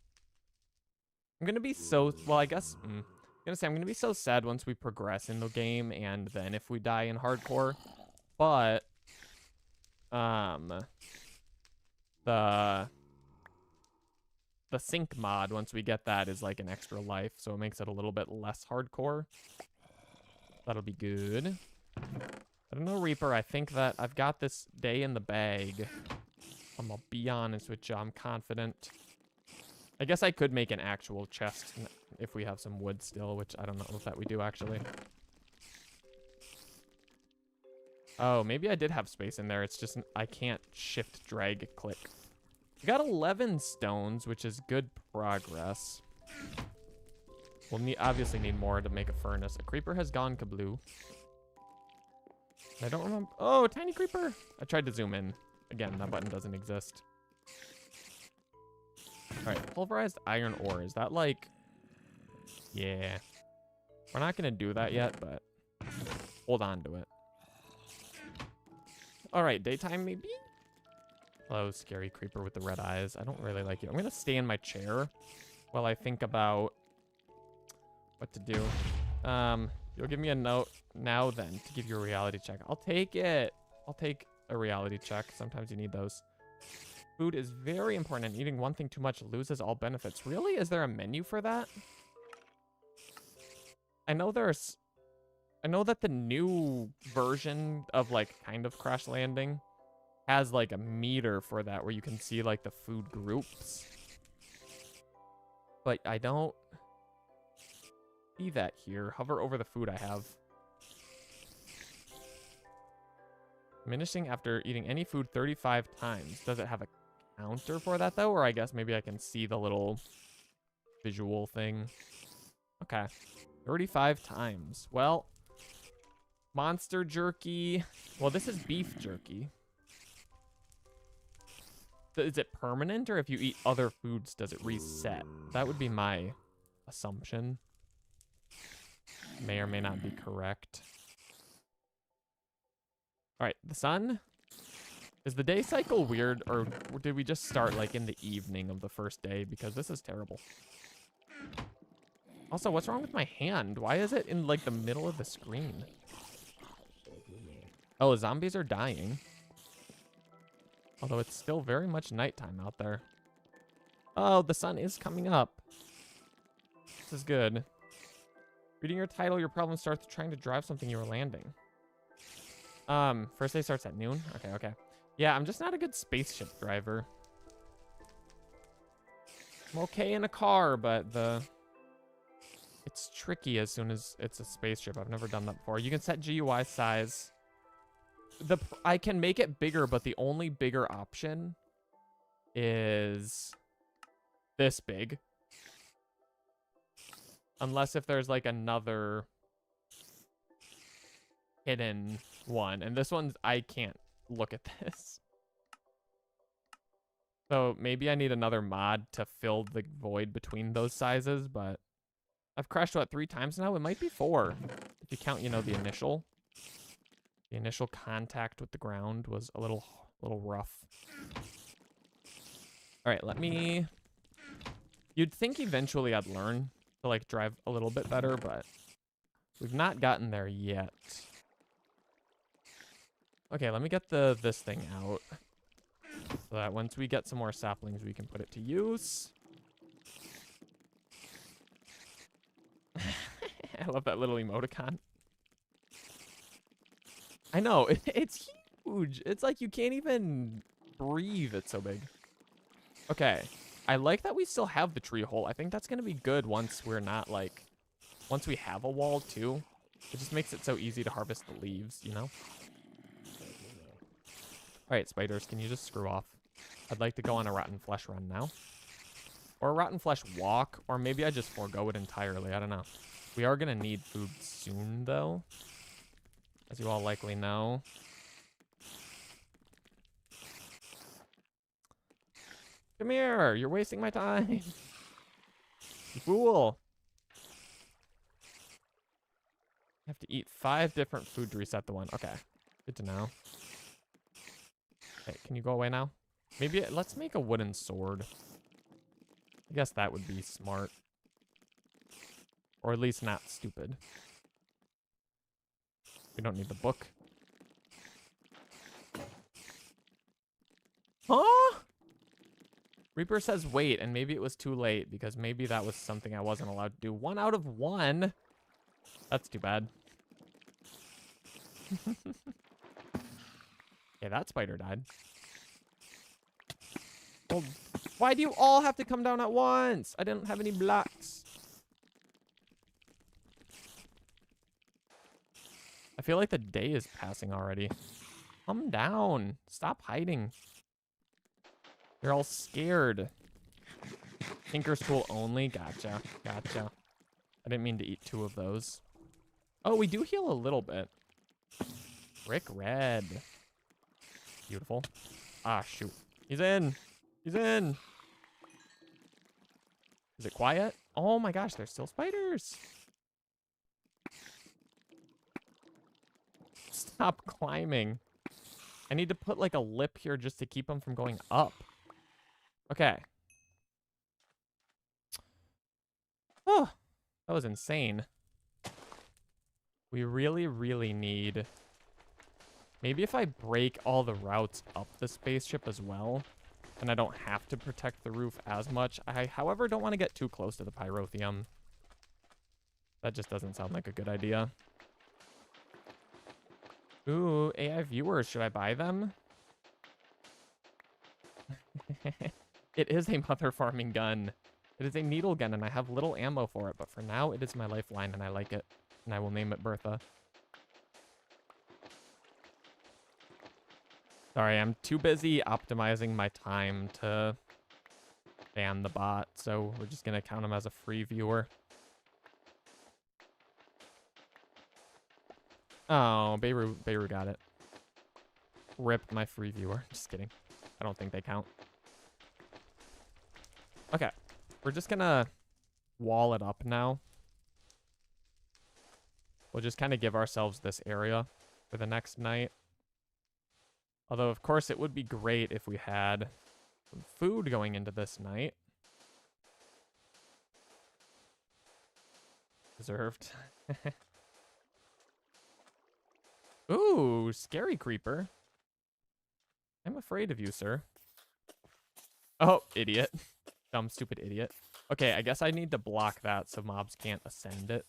I'm going to be so, well, I guess, I'm going to be so sad once we progress in the game and then if we die in hardcore. But, the sync mod, once we get that, is like an extra life, so it makes it a little bit less hardcore. That'll be good. I don't know, Reaper. I think that I've got this day in the bag. I'm gonna be honest with you. I'm confident. I guess I could make an actual chest if we have some wood still, which I don't know if that we do, actually. Oh, maybe I did have space in there. It's just I can't shift, drag, click. We got 11 stones, which is good progress. We'll obviously need more to make a furnace. A creeper has gone kabloo. I don't remember. Oh, tiny creeper. I tried to zoom in. Again, that button doesn't exist. All right, pulverized iron ore. Is that like... Yeah. We're not going to do that yet, but hold on to it. All right, daytime maybe? Hello, scary creeper with the red eyes. I don't really like you. I'm going to stay in my chair while I think about what to do. You'll give me a note now then to give you a reality check. I'll take it. I'll take a reality check. Sometimes you need those. Food is very important, and eating one thing too much loses all benefits. Really? Is there a menu for that? I know that the new version of, like, kind of Crash Landing has, like, a meter for that where you can see, like, the food groups. But I don't see that here. Hover over the food I have. Diminishing after eating any food 35 times. Does it have a counter for that, though? Or I guess maybe I can see the little visual thing. Okay. 35 times. Well, monster jerky. Well, this is beef jerky. Is it permanent, or if you eat other foods, does it reset? That would be my assumption. May or may not be correct. All right, the sun. Is the day cycle weird, or did we just start like in the evening of the first day? Because this is terrible. Also, what's wrong with my hand? Why is it in like the middle of the screen? Oh, zombies are dying. Although it's still very much nighttime out there. Oh, the sun is coming up. This is good. Reading your title, your problem starts trying to drive something you were landing. First day starts at noon. Okay. Yeah, I'm just not a good spaceship driver. I'm okay in a car, but it's tricky as soon as it's a spaceship. I've never done that before. You can set GUI size. I can make it bigger, but the only bigger option is this big. Unless if there's like another hidden one. And this one's, I can't look at this. So maybe I need another mod to fill the void between those sizes, but I've crashed, what, 3 times now? It might be 4. If you count, you know, the initial. The initial contact with the ground was a little rough. All right, let me... You'd think eventually I'd learn to, like, drive a little bit better, but we've not gotten there yet. Okay, let me get this thing out. So that once we get some more saplings, we can put it to use. I love that little emoticon. I know, it's huge. It's like you can't even breathe. It's so big. Okay, I like that we still have the tree hole. I think that's going to be good once we're not, like, once we have a wall, too. It just makes it so easy to harvest the leaves, you know? All right, spiders, can you just screw off? I'd like to go on a rotten flesh run now. Or a rotten flesh walk, or maybe I just forego it entirely. I don't know. We are going to need food soon, though. As you all likely know. Come here. You're wasting my time. You fool. I have to eat 5 different food to reset the one. Okay. Good to know. Okay, can you go away now? Maybe let's make a wooden sword. I guess that would be smart. Or at least not stupid. We don't need the book. Huh? Reaper says wait, and maybe it was too late because maybe that was something I wasn't allowed to do. 1 out of 1. That's too bad. Okay, that spider died. Well, why do you all have to come down at once? I didn't have any blocks. I feel like the day is passing already. Come down. Stop hiding. You're all scared. Tinker's tool only? Gotcha. Gotcha. I didn't mean to eat 2 of those. Oh, we do heal a little bit. Brick red. Beautiful. Ah, shoot. He's in. He's in. Is it quiet? Oh my gosh, there's still spiders. Stop climbing. I need to put like a lip here just to keep them from going up. Okay. Oh, that was insane. We really, really need... Maybe if I break all the routes up the spaceship as well, then I don't have to protect the roof as much. I, however, don't want to get too close to the pyrotheum. That just doesn't sound like a good idea. Ooh, AI viewers, should I buy them? It is a mother farming gun. It is a needle gun, and I have little ammo for it, but for now, it is my lifeline, and I like it. And I will name it Bertha. Sorry, I'm too busy optimizing my time to ban the bot, so we're just going to count him as a free viewer. Oh, Beirut got it. Ripped my free viewer. Just kidding. I don't think they count. Okay. We're just going to wall it up now. We'll just kind of give ourselves this area for the next night. Although, of course, it would be great if we had some food going into this night. Deserved. Ooh, scary creeper. I'm afraid of you, sir. Oh, idiot. Dumb, stupid idiot. Okay, I guess I need to block that so mobs can't ascend it.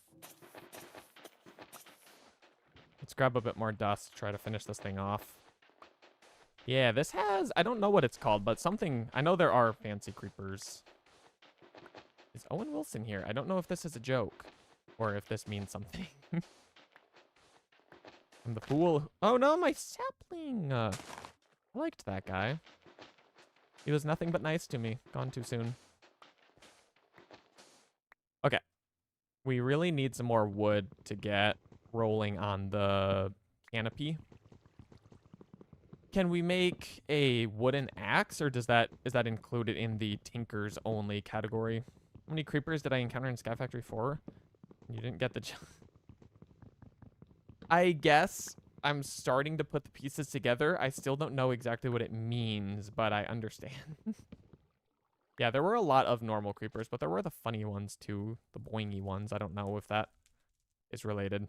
Let's grab a bit more dust, try to finish this thing off. Yeah, this has... I don't know what it's called, but something... I know there are fancy creepers. Is Owen Wilson here? I don't know if this is a joke. Or if this means something. I'm the fool. Oh no, my sapling! I liked that guy. He was nothing but nice to me. Gone too soon. Okay. We really need some more wood to get rolling on the canopy. Can we make a wooden axe, or is that included in the Tinkers only category? How many creepers did I encounter in Sky Factory 4? You didn't get the... I guess I'm starting to put the pieces together. I still don't know exactly what it means, but I understand. Yeah, there were a lot of normal creepers, but there were the funny ones too. The boingy ones. I don't know if that is related.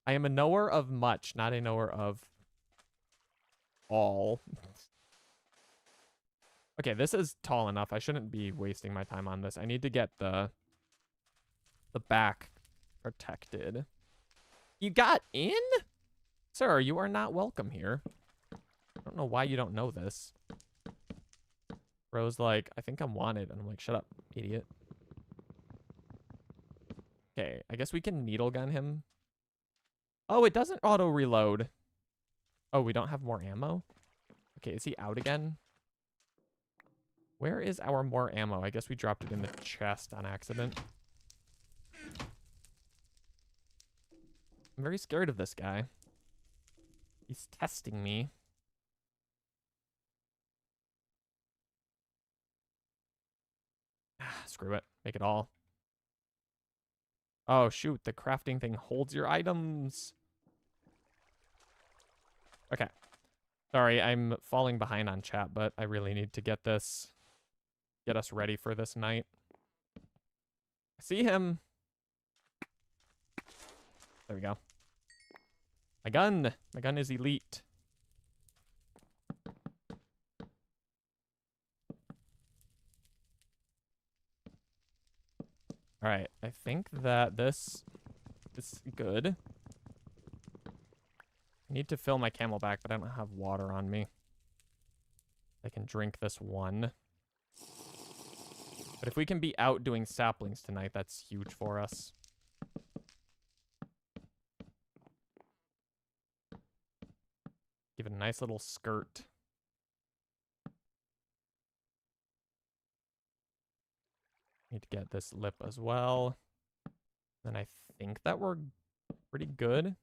I am a knower of much, not a knower of all. Okay, this is tall enough. I shouldn't be wasting my time on this. I need to get the back protected. You got in? Sir, you are not welcome here. I don't know why you don't know this. Bro's like, I think I'm wanted. And I'm like, shut up, idiot. Okay, I guess we can needle gun him. Oh, it doesn't auto reload. Oh, we don't have more ammo? Okay, is he out again? Where is our more ammo? I guess we dropped it in the chest on accident. I'm very scared of this guy. He's testing me. Ah, screw it. Make it all. Oh, shoot. The crafting thing holds your items. Okay. Sorry, I'm falling behind on chat, but I really need to get this. Get us ready for this night. I see him. There we go. My gun. My gun is elite. All right. I think that this is good. I need to fill my camelback, but I don't have water on me. I can drink this one. But if we can be out doing saplings tonight, that's huge for us. Give it a nice little skirt. Need to get this lip as well. Then I think that we're pretty good.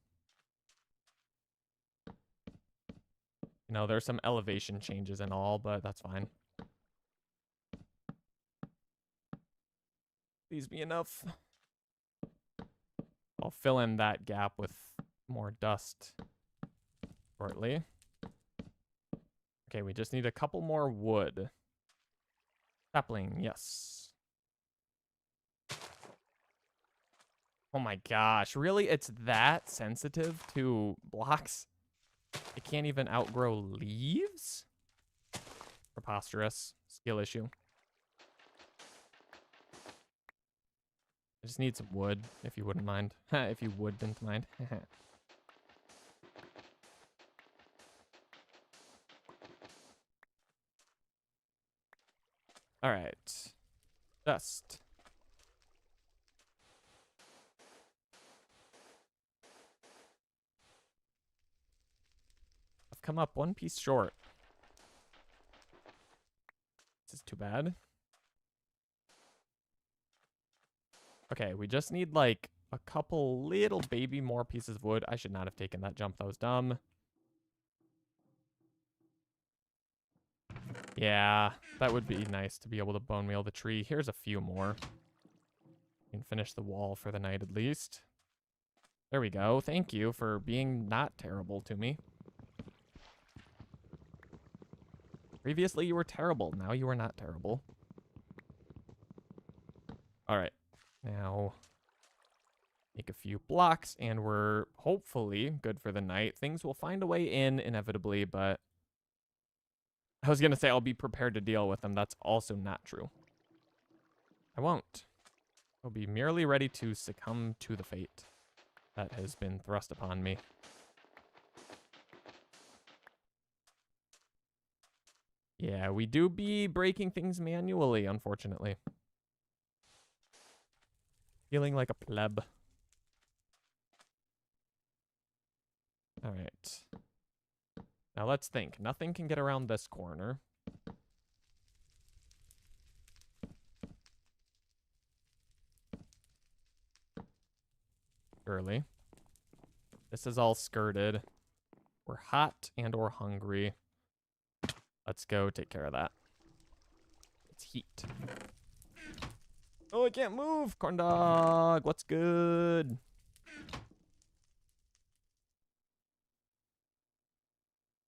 You know, there's some elevation changes and all, but that's fine. Please be enough. I'll fill in that gap with more dust shortly. Okay, we just need a couple more wood. Sapling, yes. Oh my gosh, really? It's that sensitive to blocks? It can't even outgrow leaves? Preposterous. Skill issue. I just need some wood, if you wouldn't mind. If you wouldn't mind. All right. Dust. I've come up one piece short. This is too bad. Okay, we just need like a couple little baby more pieces of wood. I should not have taken that jump. That was dumb. Yeah, that would be nice to be able to bone meal the tree. Here's a few more. We can finish the wall for the night at least. There we go. Thank you for being not terrible to me. Previously, you were terrible. Now you are not terrible. All right. Now, make a few blocks, and we're hopefully good for the night. Things will find a way in inevitably, but I was going to say I'll be prepared to deal with them. That's also not true. I won't. I'll be merely ready to succumb to the fate that has been thrust upon me. Yeah, we do be breaking things manually, unfortunately. Feeling like a pleb. All right. Now let's think. Nothing can get around this corner. Surely. This is all skirted. We're hot and or hungry. Let's go take care of that. It's heat. Oh, I can't move. Corn dog, what's good?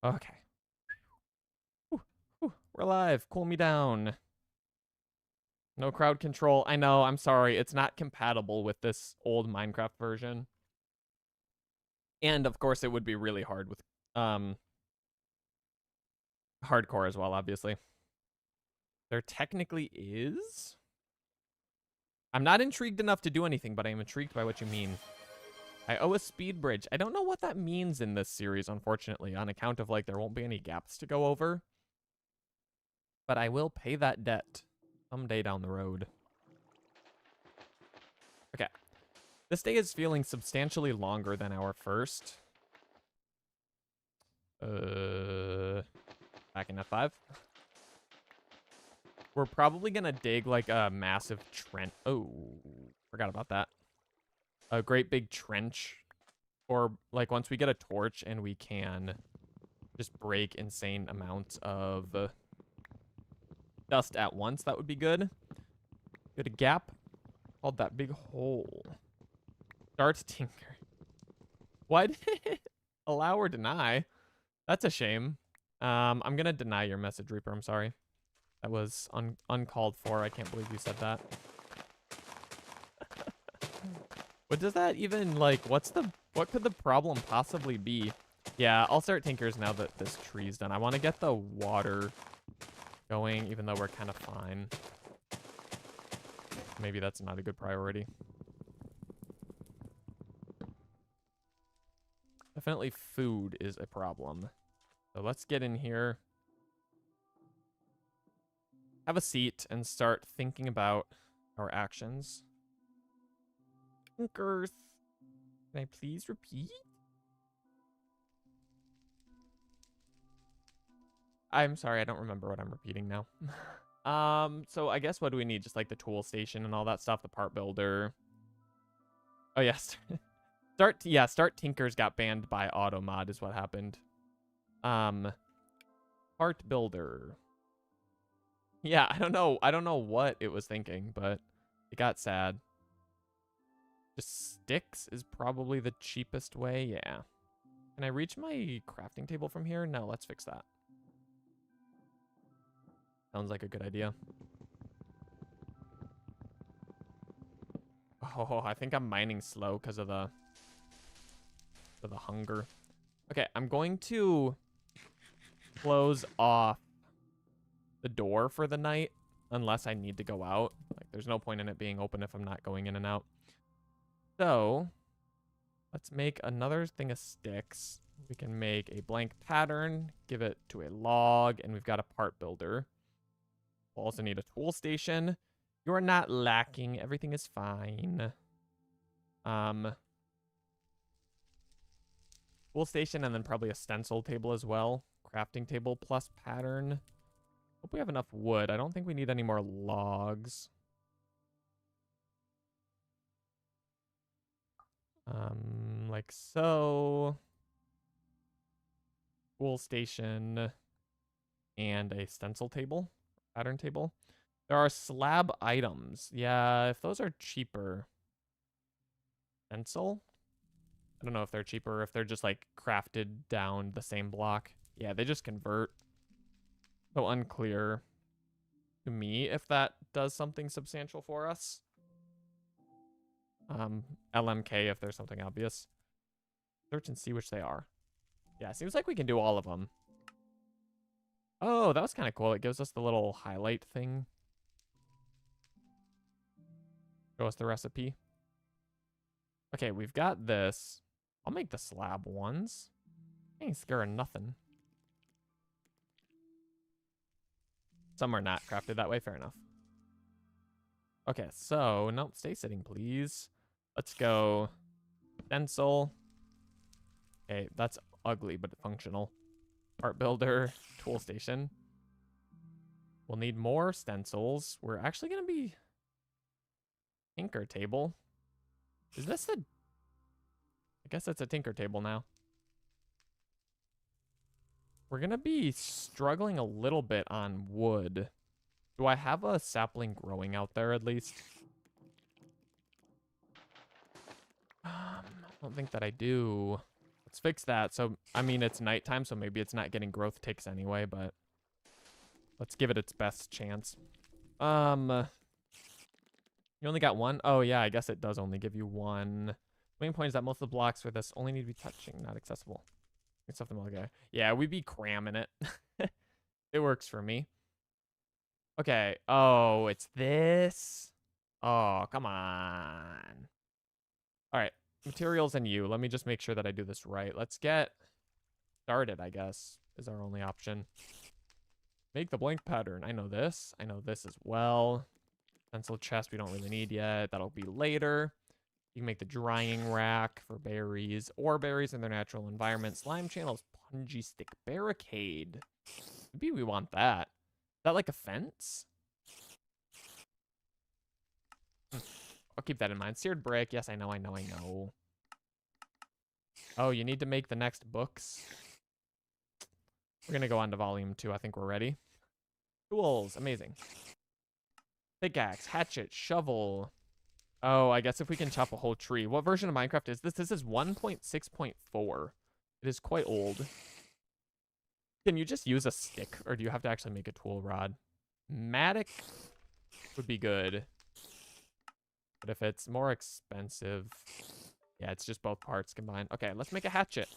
Okay. Whew, whew, we're alive. Cool me down. No crowd control. I know, I'm sorry. It's not compatible with this old Minecraft version. And of course it would be really hard with hardcore as well, obviously. There technically is. I'm not intrigued enough to do anything, but I am intrigued by what you mean. I owe a speed bridge. I don't know what that means in this series, unfortunately, on account of, like, there won't be any gaps to go over. But I will pay that debt someday down the road. Okay. This day is feeling substantially longer than our first. Back in F5. We're probably gonna dig like a massive trench. Oh, forgot about that. A great big trench. Or like once we get a torch and we can just break insane amounts of dust at once, that would be good. Get a gap called that big hole. Start tinker. Why did it allow or deny? That's a shame. I'm gonna deny your message, Reaper. I'm sorry. That was uncalled for. I can't believe you said that. What does that even, like, what could the problem possibly be? Yeah, I'll start tinkers now that this tree's done. I want to get the water going, even though we're kind of fine. Maybe that's not a good priority. Definitely food is a problem. So let's get in here. Have a seat and start thinking about our actions. Tinkers. Can I please repeat? I'm sorry, I don't remember what I'm repeating now. So I guess what do we need? Just like the tool station and all that stuff, the part builder. Oh yes. Start Tinkers got banned by Automod is what happened. Part builder. Yeah, I don't know what it was thinking, but it got sad. Just sticks is probably the cheapest way, yeah. Can I reach my crafting table from here? No, let's fix that. Sounds like a good idea. Oh, I think I'm mining slow because of the hunger. Okay, I'm going to close off the door for the night unless I need to go out. Like, there's no point in it being open if I'm not going in and out. So let's make another thing of sticks. We can make a blank pattern, give it to a log, and we've got a part builder. We'll also need a tool station. You're not lacking. Everything is fine. Tool station and then probably a stencil table as well. Crafting table plus pattern. Hope we have enough wood. I don't think we need any more logs. Like so. Tool station and a stencil table, pattern table. There are slab items. Yeah, if those are cheaper. Stencil? I don't know if they're cheaper or if they're just like crafted down the same block. Yeah, they just convert. So unclear to me if that does something substantial for us. LMK if there's something obvious. Search and see which they are. Yeah, seems like we can do all of them. Oh, that was kind of cool. It gives us the little highlight thing. Show us the recipe. Okay, we've got this. I'll make the slab ones. I ain't scared of nothing. Some are not crafted that way. Fair enough. Okay, so, nope, stay sitting, please. Let's go stencil. Okay, that's ugly, but functional. Part builder, tool station. We'll need more stencils. We're actually going to be tinker table. Is this a... I guess it's a tinker table now. We're going to be struggling a little bit on wood. Do I have a sapling growing out there at least? I don't think that I do. Let's fix that. So, I mean, it's nighttime, so maybe it's not getting growth ticks anyway, but let's give it its best chance. You only got one? Oh, yeah, I guess it does only give you one. Main point is that most of the blocks for this only need to be touching, not accessible. Except the okay. Yeah, we'd be cramming it. It works for me. Okay. Oh, it's this? Oh, come on. All right. Materials and you. Let me just make sure that I do this right. Let's get started, I guess, is our only option. Make the blank pattern. I know this. I know this as well. Pencil chest we don't really need yet. That'll be later. You can make the drying rack for berries or berries in their natural environment. Slime channels, punji stick barricade. Maybe we want that. Is that like a fence? I'll keep that in mind. Seared brick. Yes, I know. Oh, you need to make the next books. We're going to go on to volume 2. I think we're ready. Tools. Amazing. Pickaxe, hatchet, shovel. Oh, I guess if we can chop a whole tree. What version of Minecraft is this? This is 1.6.4. It is quite old. Can you just use a stick, or do you have to actually make a tool rod? Matic would be good. But if it's more expensive... Yeah, it's just both parts combined. Okay, let's make a hatchet.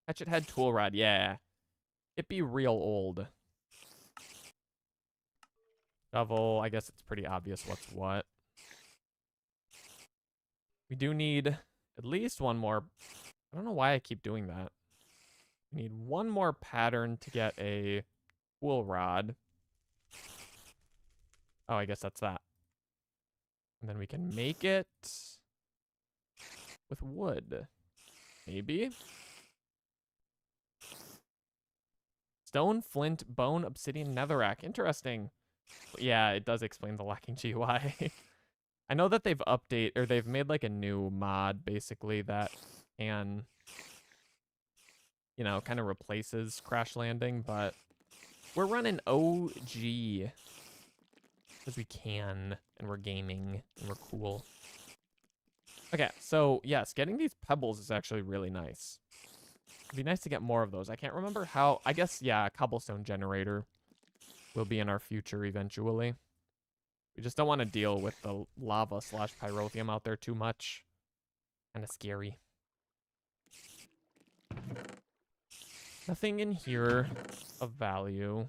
Hatchet head tool rod, yeah. It'd be real old. Shovel, I guess it's pretty obvious what's what. We do need at least one more. I don't know why I keep doing that. We need one more pattern to get a tool rod. Oh, I guess that's that. And then we can make it with wood. Maybe. Stone, flint, bone, obsidian, netherrack. Interesting. Yeah, it does explain the lacking GUI. I know that they've made like a new mod basically that can, you know, kind of replaces crash landing, but we're running OG because we can, and we're gaming, and we're cool. Okay, so yes, getting these pebbles is actually really nice. It'd be nice to get more of those. I can't remember how, I guess, yeah, a cobblestone generator will be in our future eventually. We just don't want to deal with the lava / pyrotheum out there too much. Kind of scary. Nothing in here of value.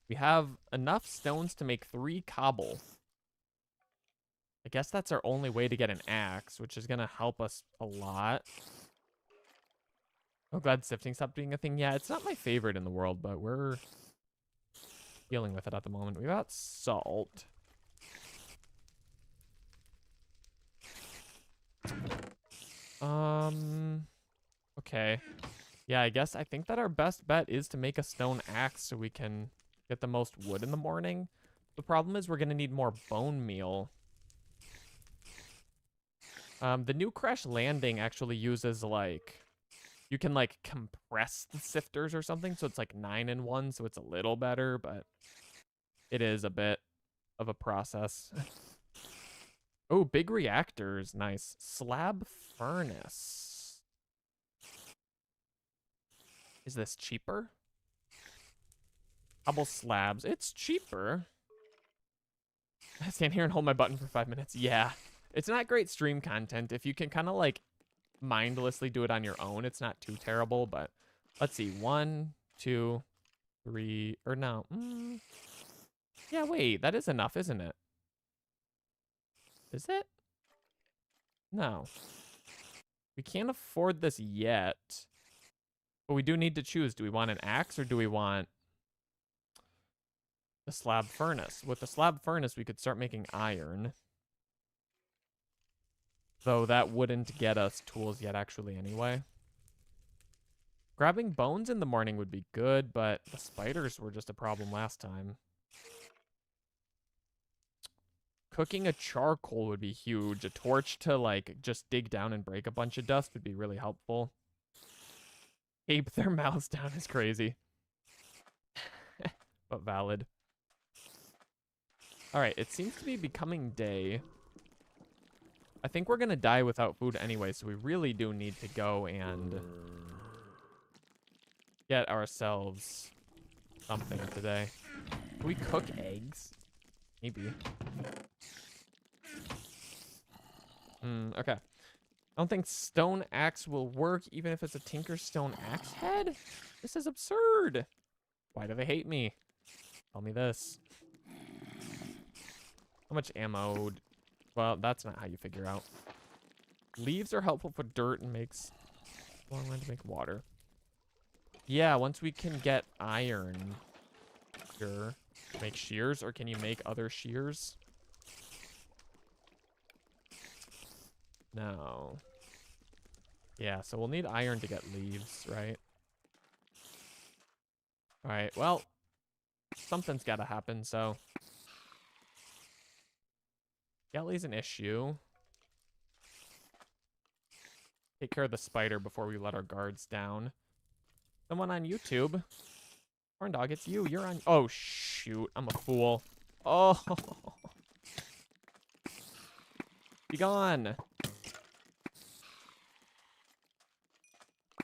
We have enough stones to make 3 cobble. I guess that's our only way to get an axe, which is going to help us a lot. Oh, glad sifting stopped being a thing. Yeah, it's not my favorite in the world, but we're dealing with it at the moment. We got salt. Okay. Yeah, I think that our best bet is to make a stone axe so we can get the most wood in the morning. The problem is we're going to need more bone meal. The new Crash Landing actually uses like, you can like compress the sifters or something. So it's like 9 in 1. So it's a little better, but it is a bit of a process. Oh, big reactors. Nice. Slab furnace. Is this cheaper? Cobble slabs. It's cheaper. I stand here and hold my button for 5 minutes. Yeah. It's not great stream content. If you can kind of like mindlessly do it on your own, it's not too terrible, but let's see. 1, 2, 3, or no. Yeah, wait, that is enough, isn't it? Is it? No. We can't afford this yet. But we do need to choose. Do we want an axe or do we want the slab furnace? With the slab furnace, we could start making iron. Though that wouldn't get us tools yet, actually, anyway. Grabbing bones in the morning would be good, but the spiders were just a problem last time. Cooking a charcoal would be huge. A torch to, like, just dig down and break a bunch of dust would be really helpful. Ape their mouths down is crazy. but valid. All right, it seems to be becoming day. I think we're gonna die without food anyway, so we really do need to go and get ourselves something today. Can we cook eggs? Maybe. Okay. I don't think stone axe will work even if it's a tinker stone axe head. This is absurd. Why do they hate me? Tell me this. How much ammo? Well, that's not how you figure out. Leaves are helpful for dirt and makes long run to make water. Yeah, once we can get iron, sure. Make shears, or can you make other shears? No. Yeah, so we'll need iron to get leaves, right? All right, well, something's got to happen, so. Skelly's an issue. Take care of the spider before we let our guards down. Someone on YouTube. Corn dog, it's you. You're on. Oh, shoot. I'm a fool. Oh. Be gone.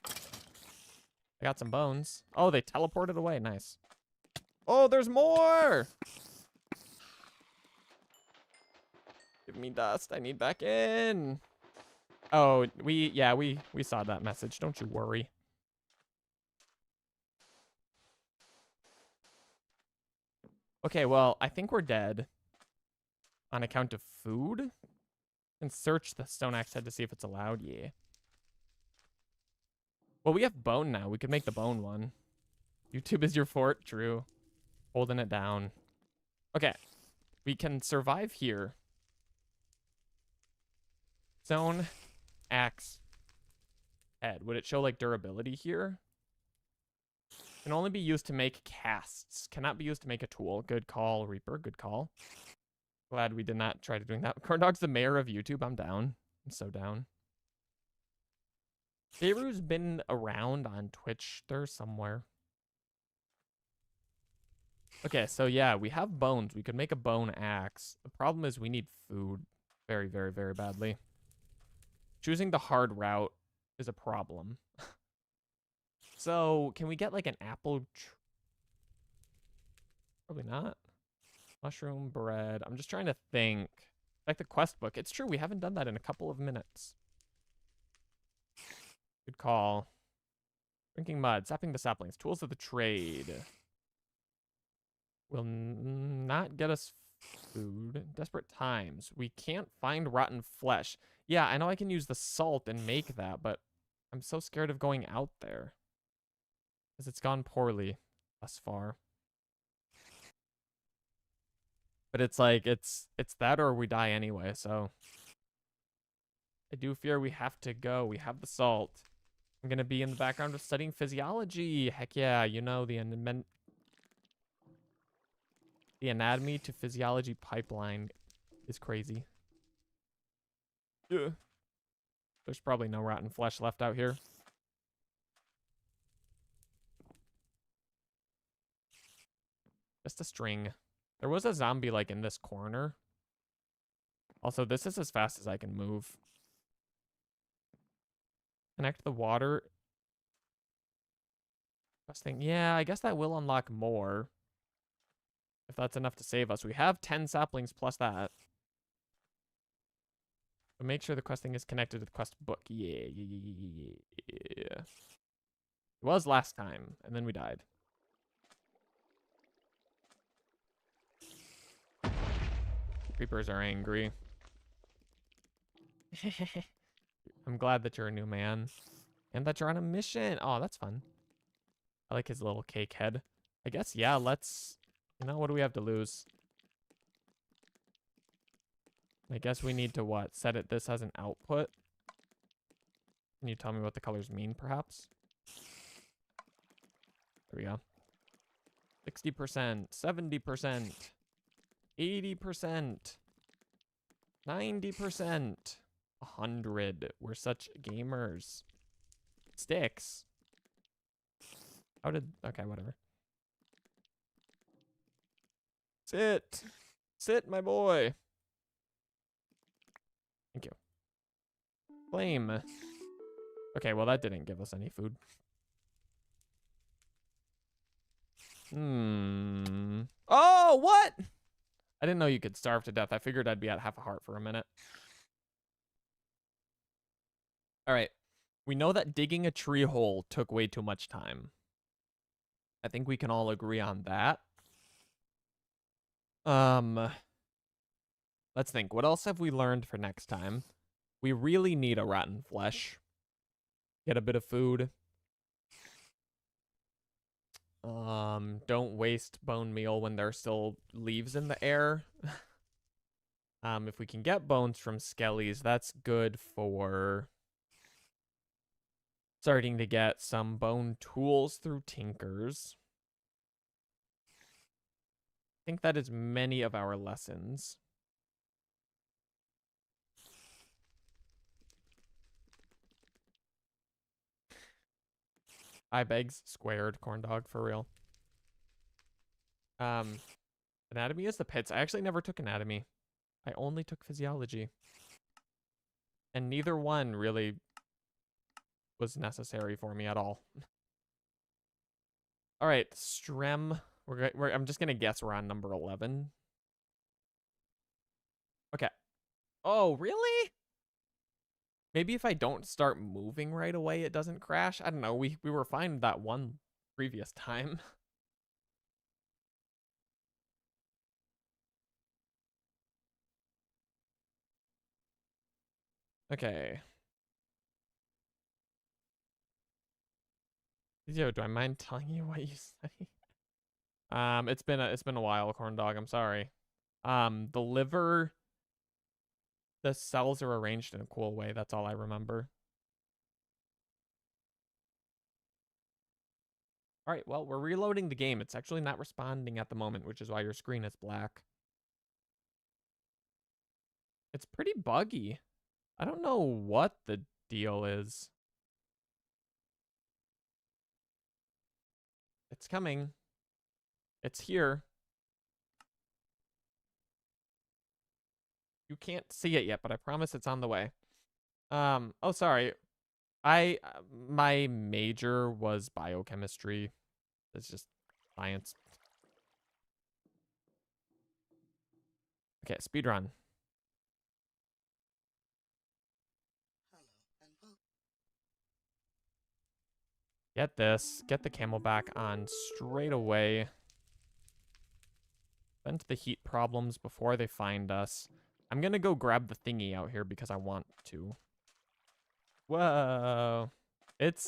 I got some bones. Oh, they teleported away. Nice. Oh, there's more. Give me dust. I need back in. Oh, we saw that message. Don't you worry. Okay, well, I think we're dead. On account of food? And search the stone axe head to see if it's allowed. Yeah. Well, we have bone now. We could make the bone one. YouTube is your fort. True. Holding it down. Okay. We can survive here. Stone axe head. Would it show like durability here? Can only be used to make casts. Cannot be used to make a tool. Good call, Reaper. Good call. Glad we did not try to doing that. Corn Dog's the mayor of YouTube. I'm down. I'm so down. Beru's been around on Twitch there somewhere. Okay, so yeah, we have bones. We could make a bone axe. The problem is we need food very, very, very badly. Choosing the hard route is a problem. So, can we get like an apple? Probably not. Mushroom bread. I'm just trying to think. Like the quest book. It's true, we haven't done that in a couple of minutes. Good call. Drinking mud. Sapping the saplings. Tools of the trade. Will not get us food. Desperate times. We can't find rotten flesh. Yeah, I know I can use the salt and make that, but I'm so scared of going out there. Because it's gone poorly thus far. But it's like, it's that or we die anyway, so. I do fear we have to go. We have the salt. I'm going to be in the background of studying physiology. Heck yeah, you know, the anatomy to physiology pipeline is crazy. Yeah. There's probably no rotten flesh left out here. Just a string. There was a zombie like in this corner. Also, this is as fast as I can move. Connect the water. Best thing. Yeah, I guess that will unlock more. If that's enough to save us. We have 10 saplings plus that. But make sure the questing is connected to the quest book. Yeah. It was last time, and then we died. Creepers are angry. I'm glad that you're a new man. And that you're on a mission. Oh, that's fun. I like his little cake head. I guess, yeah, let's... You know, what do we have to lose? I guess we need to what? Set it this as an output? Can you tell me what the colors mean, perhaps? There we go. 60%, 70%, 80%, 90%, 100. We're such gamers. Sticks. How did... Okay, whatever. Sit. Sit, my boy. Thank you. Flame. Okay, well, that didn't give us any food. Oh, what? I didn't know you could starve to death. I figured I'd be at half a heart for a minute. All right. We know that digging a tree hole took way too much time. I think we can all agree on that. Let's think. What else have we learned for next time? We really need a rotten flesh. Get a bit of food. Don't waste bone meal when there's still leaves in the air. If we can get bones from skellies, that's good for starting to get some bone tools through tinkers. I think that is many of our lessons. Begs squared corn dog for real. Anatomy is the pits. I actually never took anatomy. I only took physiology. And neither one really was necessary for me at all. All right, Strem. I'm just gonna guess we're on number 11. Okay. Oh, really? Maybe if I don't start moving right away, it doesn't crash. I don't know. We were fine that one previous time. Okay. Yo, do I mind telling you what you say? It's been a while, corn dog. I'm sorry. The liver, the cells are arranged in a cool way. That's all I remember. All right, well, we're reloading the game. It's actually not responding at the moment, which is why your screen is black. It's pretty buggy. I don't know what the deal is. It's coming. It's here. You can't see it yet, but I promise it's on the way. Oh, sorry. My major was biochemistry. It's just science. Okay, speedrun. Get this. Get the camelback on straight away. Vent the heat problems before they find us. I'm gonna go grab the thingy out here because I want to. Whoa. It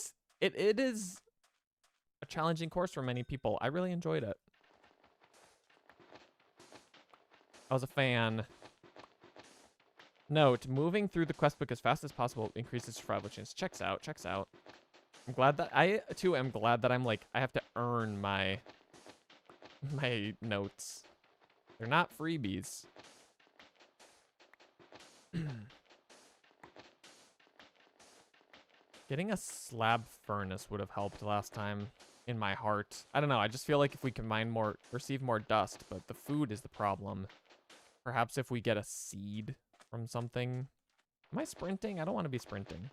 is a challenging course for many people. I really enjoyed it. I was a fan. Note, moving through the quest book as fast as possible increases survival chance. Checks out, checks out. I'm glad that I too am glad that I'm like I have to earn my notes. They're not freebies. Getting a slab furnace would have helped last time in my heart. I don't know, I just feel like if we can mine more, receive more dust, but the food is the problem. Perhaps if we get a seed from something. Am I sprinting? I don't want to be sprinting.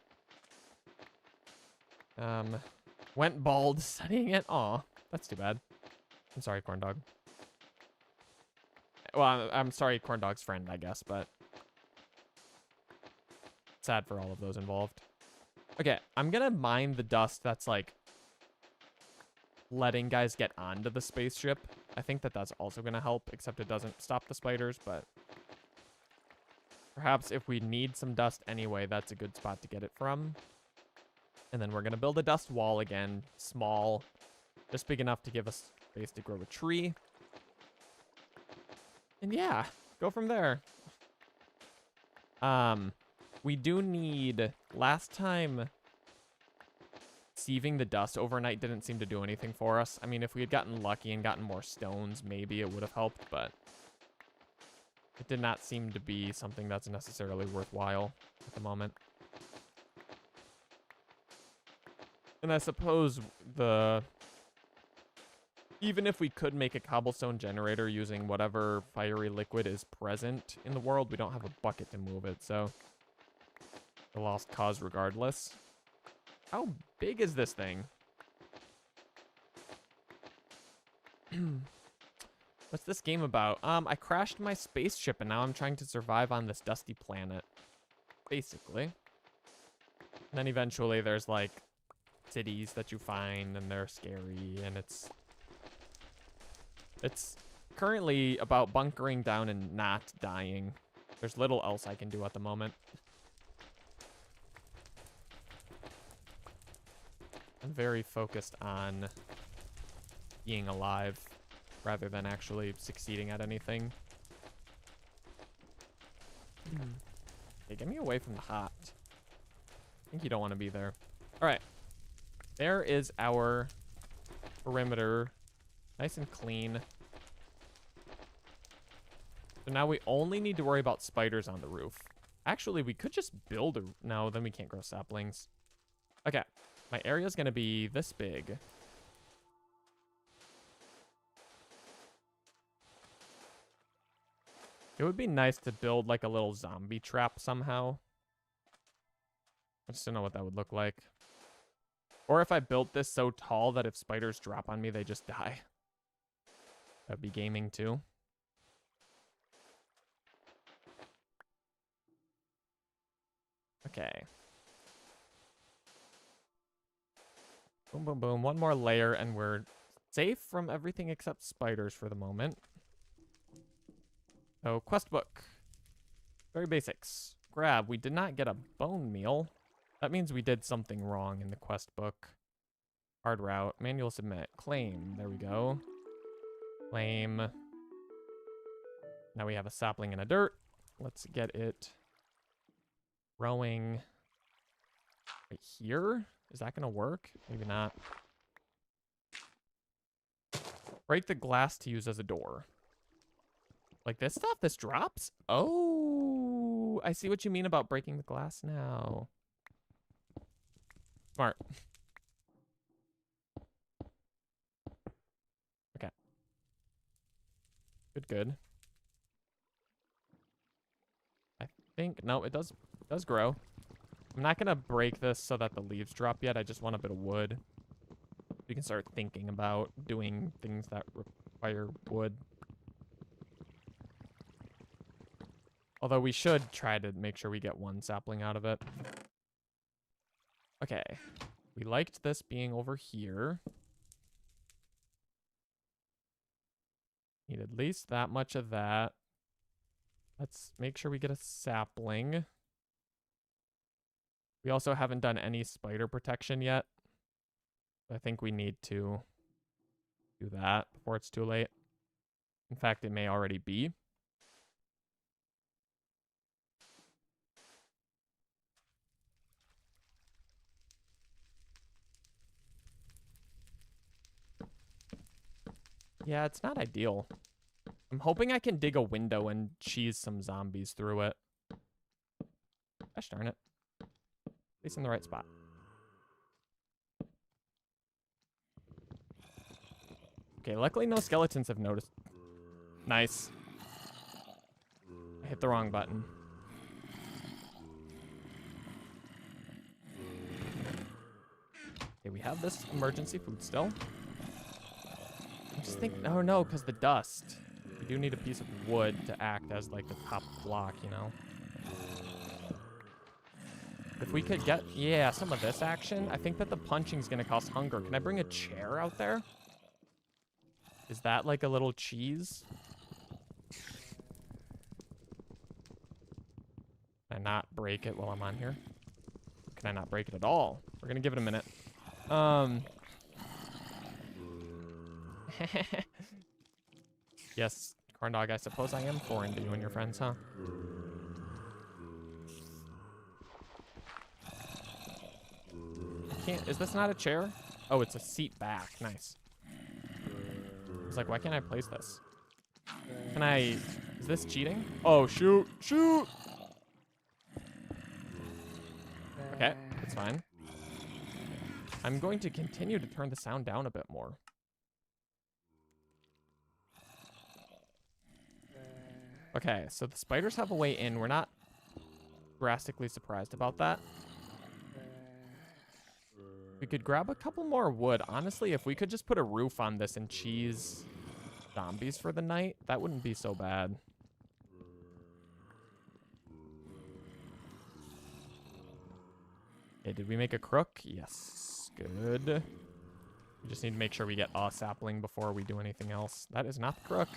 Went bald studying it. Aw, that's too bad. I'm sorry, corn dog. Well, I'm sorry, corn dog's friend, I guess, but sad for all of those involved. Okay, I'm gonna mine the dust that's like letting guys get onto the spaceship. I think that that's also gonna help, except it doesn't stop the spiders, but perhaps if we need some dust anyway, that's a good spot to get it from. And then we're gonna build a dust wall again, small, just big enough to give us space to grow a tree. And yeah, go from there. We do need, last time, sieving the dust overnight didn't seem to do anything for us. I mean, if we had gotten lucky and gotten more stones, maybe it would have helped, but it did not seem to be something that's necessarily worthwhile at the moment. And I suppose Even if we could make a cobblestone generator using whatever fiery liquid is present in the world, we don't have a bucket to move it, so a lost cause regardless. How big is this thing? What's this game about? I crashed my spaceship and now I'm trying to survive on this dusty planet. Basically. And then eventually there's like cities that you find and they're scary, and it's currently about bunkering down and not dying. There's little else I can do at the moment. I'm very focused on being alive rather than actually succeeding at anything. Hey, get me away from the hot. I think you don't want to be there. All right. There is our perimeter. Nice and clean. So now we only need to worry about spiders on the roof. Actually, we could just build a... No, then we can't grow saplings. Okay. My area is going to be this big. It would be nice to build like a little zombie trap somehow. I just don't know what that would look like. Or if I built this so tall that if spiders drop on me, they just die. That'd be gaming too. Okay. Boom, boom, boom. One more layer and we're safe from everything except spiders for the moment. So, quest book. Very basics. Grab. We did not get a bone meal. That means we did something wrong in the quest book. Hard route. Manual submit. Claim. There we go. Claim. Now we have a sapling and a dirt. Let's get it growing right here. Is that going to work? Maybe not. Break the glass to use as a door. Like this stuff? This drops? Oh, I see what you mean about breaking the glass now. Smart. Okay. Good, good. I think, no, it does grow. I'm not going to break this so that the leaves drop yet. I just want a bit of wood. We can start thinking about doing things that require wood. Although we should try to make sure we get one sapling out of it. Okay. We liked this being over here. Need at least that much of that. Let's make sure we get a sapling. We also haven't done any spider protection yet. I think we need to do that before it's too late. In fact, it may already be. Yeah, it's not ideal. I'm hoping I can dig a window and cheese some zombies through it. Gosh darn it. At least in the right spot. Okay, luckily no skeletons have noticed. Nice. I hit the wrong button. Okay, we have this emergency food still. I just think, oh no, because the dust. We do need a piece of wood to act as like the top block, you know? If we could get, yeah, some of this action, I think that the punching is going to cause hunger. Can I bring a chair out there? Is that like a little cheese? Can I not break it while I'm on here? Can I not break it at all? We're going to give it a minute. Yes, corn dog, I suppose I am foreign to you and your friends, huh? Is this not a chair? Oh, it's a seat back. Nice. I was like, why can't I place this? Can I... Is this cheating? Oh, shoot. Shoot! Okay, that's fine. I'm going to continue to turn the sound down a bit more. Okay, so the spiders have a way in. We're not drastically surprised about that. We could grab a couple more wood. Honestly, if we could just put a roof on this and cheese zombies for the night, that wouldn't be so bad. Okay, did we make a crook? Yes, good. We just need to make sure we get a sapling before we do anything else. That is not the crook.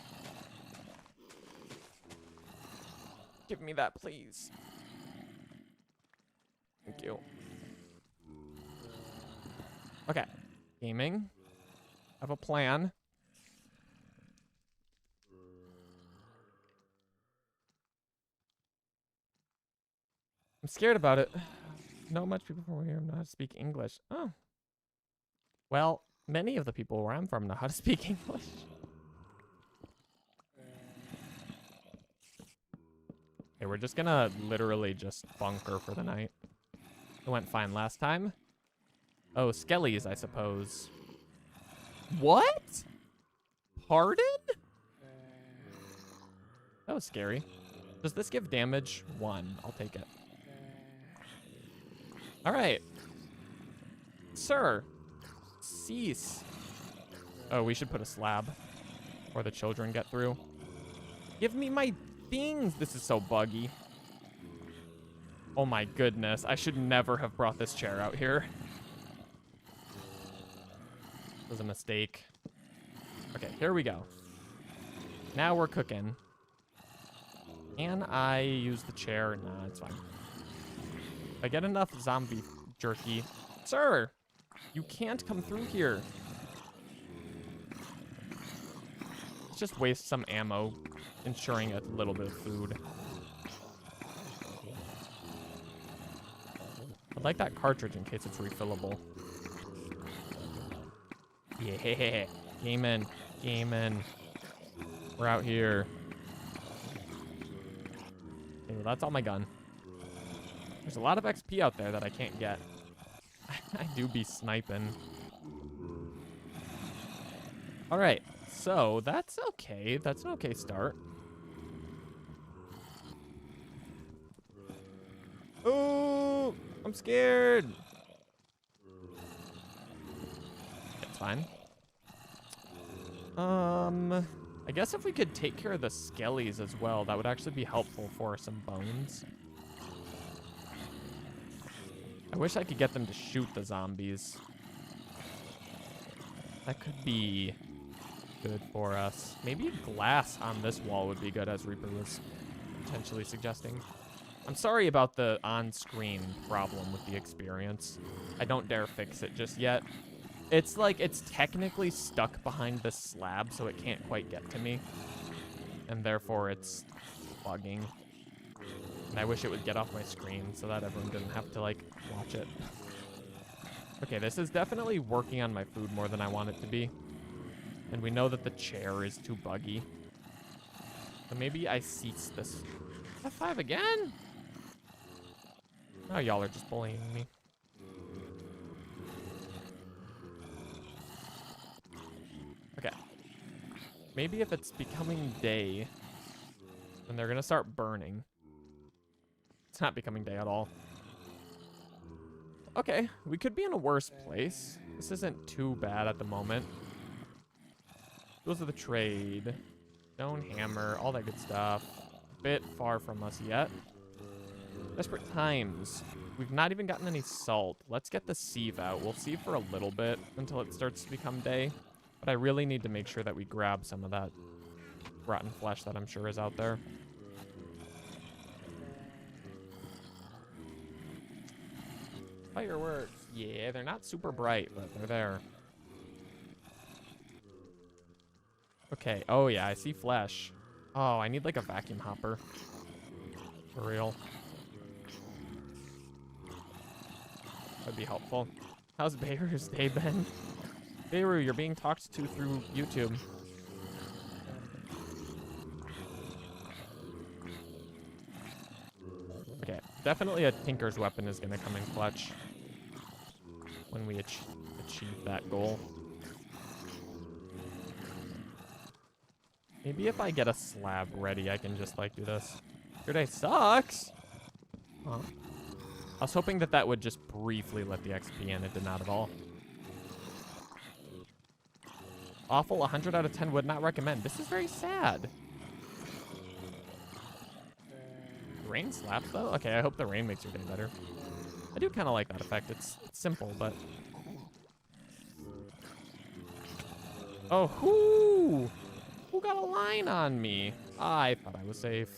Give me that, please. Thank you. Okay, gaming. I have a plan. I'm scared about it. Not much people from here know how to speak English. Oh. Well, many of the people where I'm from know how to speak English. Okay, we're just gonna literally just bunker for the night. It went fine last time. Oh, skellies, I suppose. What? Pardon? That was scary. Does this give damage? 1. I'll take it. All right. Sir, cease. Oh, we should put a slab before the children get through. Give me my things. This is so buggy. Oh my goodness. I should never have brought this chair out here. It was a mistake. Okay, here we go. Now we're cooking. Can I use the chair? Nah, it's fine. If I get enough zombie jerky. Sir, you can't come through here. Let's just waste some ammo, ensuring a little bit of food. I'd like that cartridge in case it's refillable. Yeah, game in, game in. We're out here. Okay, well, that's all my gun. There's a lot of XP out there that I can't get. I do be sniping. All right, so that's okay. That's an okay start. Oh, I'm scared. It's fine. I guess if we could take care of the skellies as well, that would actually be helpful for some bones. I wish I could get them to shoot the zombies. That could be good for us. Maybe glass on this wall would be good, as Reaper was potentially suggesting. I'm sorry about the on-screen problem with the experience. I don't dare fix it just yet. It's like it's technically stuck behind the slab, so it can't quite get to me. And therefore it's bugging. And I wish it would get off my screen so that everyone didn't have to, like, watch it. Okay, this is definitely working on my food more than I want it to be. And we know that the chair is too buggy. So maybe I cease this. F5 again? Oh, y'all are just bullying me. Okay. Maybe if it's becoming day, then they're gonna start burning. It's not becoming day at all. Okay, we could be in a worse place. This isn't too bad at the moment. Those are the trade. Stone hammer, all that good stuff. Bit far from us yet. Desperate times. We've not even gotten any salt. Let's get the sieve out. We'll sieve for a little bit until it starts to become day. But I really need to make sure that we grab some of that rotten flesh that I'm sure is out there. Fireworks. Yeah, they're not super bright, but they're there. Okay. Oh, yeah, I see flesh. Oh, I need like a vacuum hopper. For real. That'd be helpful. How's Beirut's day been? Beirut, you're being talked to through YouTube. Okay, definitely a Tinker's Weapon is gonna come in clutch when we achieve that goal. Maybe if I get a slab ready, I can just, like, do this. Your day sucks! Huh. I was hoping that that would just briefly let the XP in. It did not at all. Awful, 100 out of 10 would not recommend. This is very sad. Rain slaps, though? Okay, I hope the rain makes your day better. I do kind of like that effect. It's simple, but... Oh, who got a line on me? I thought I was safe.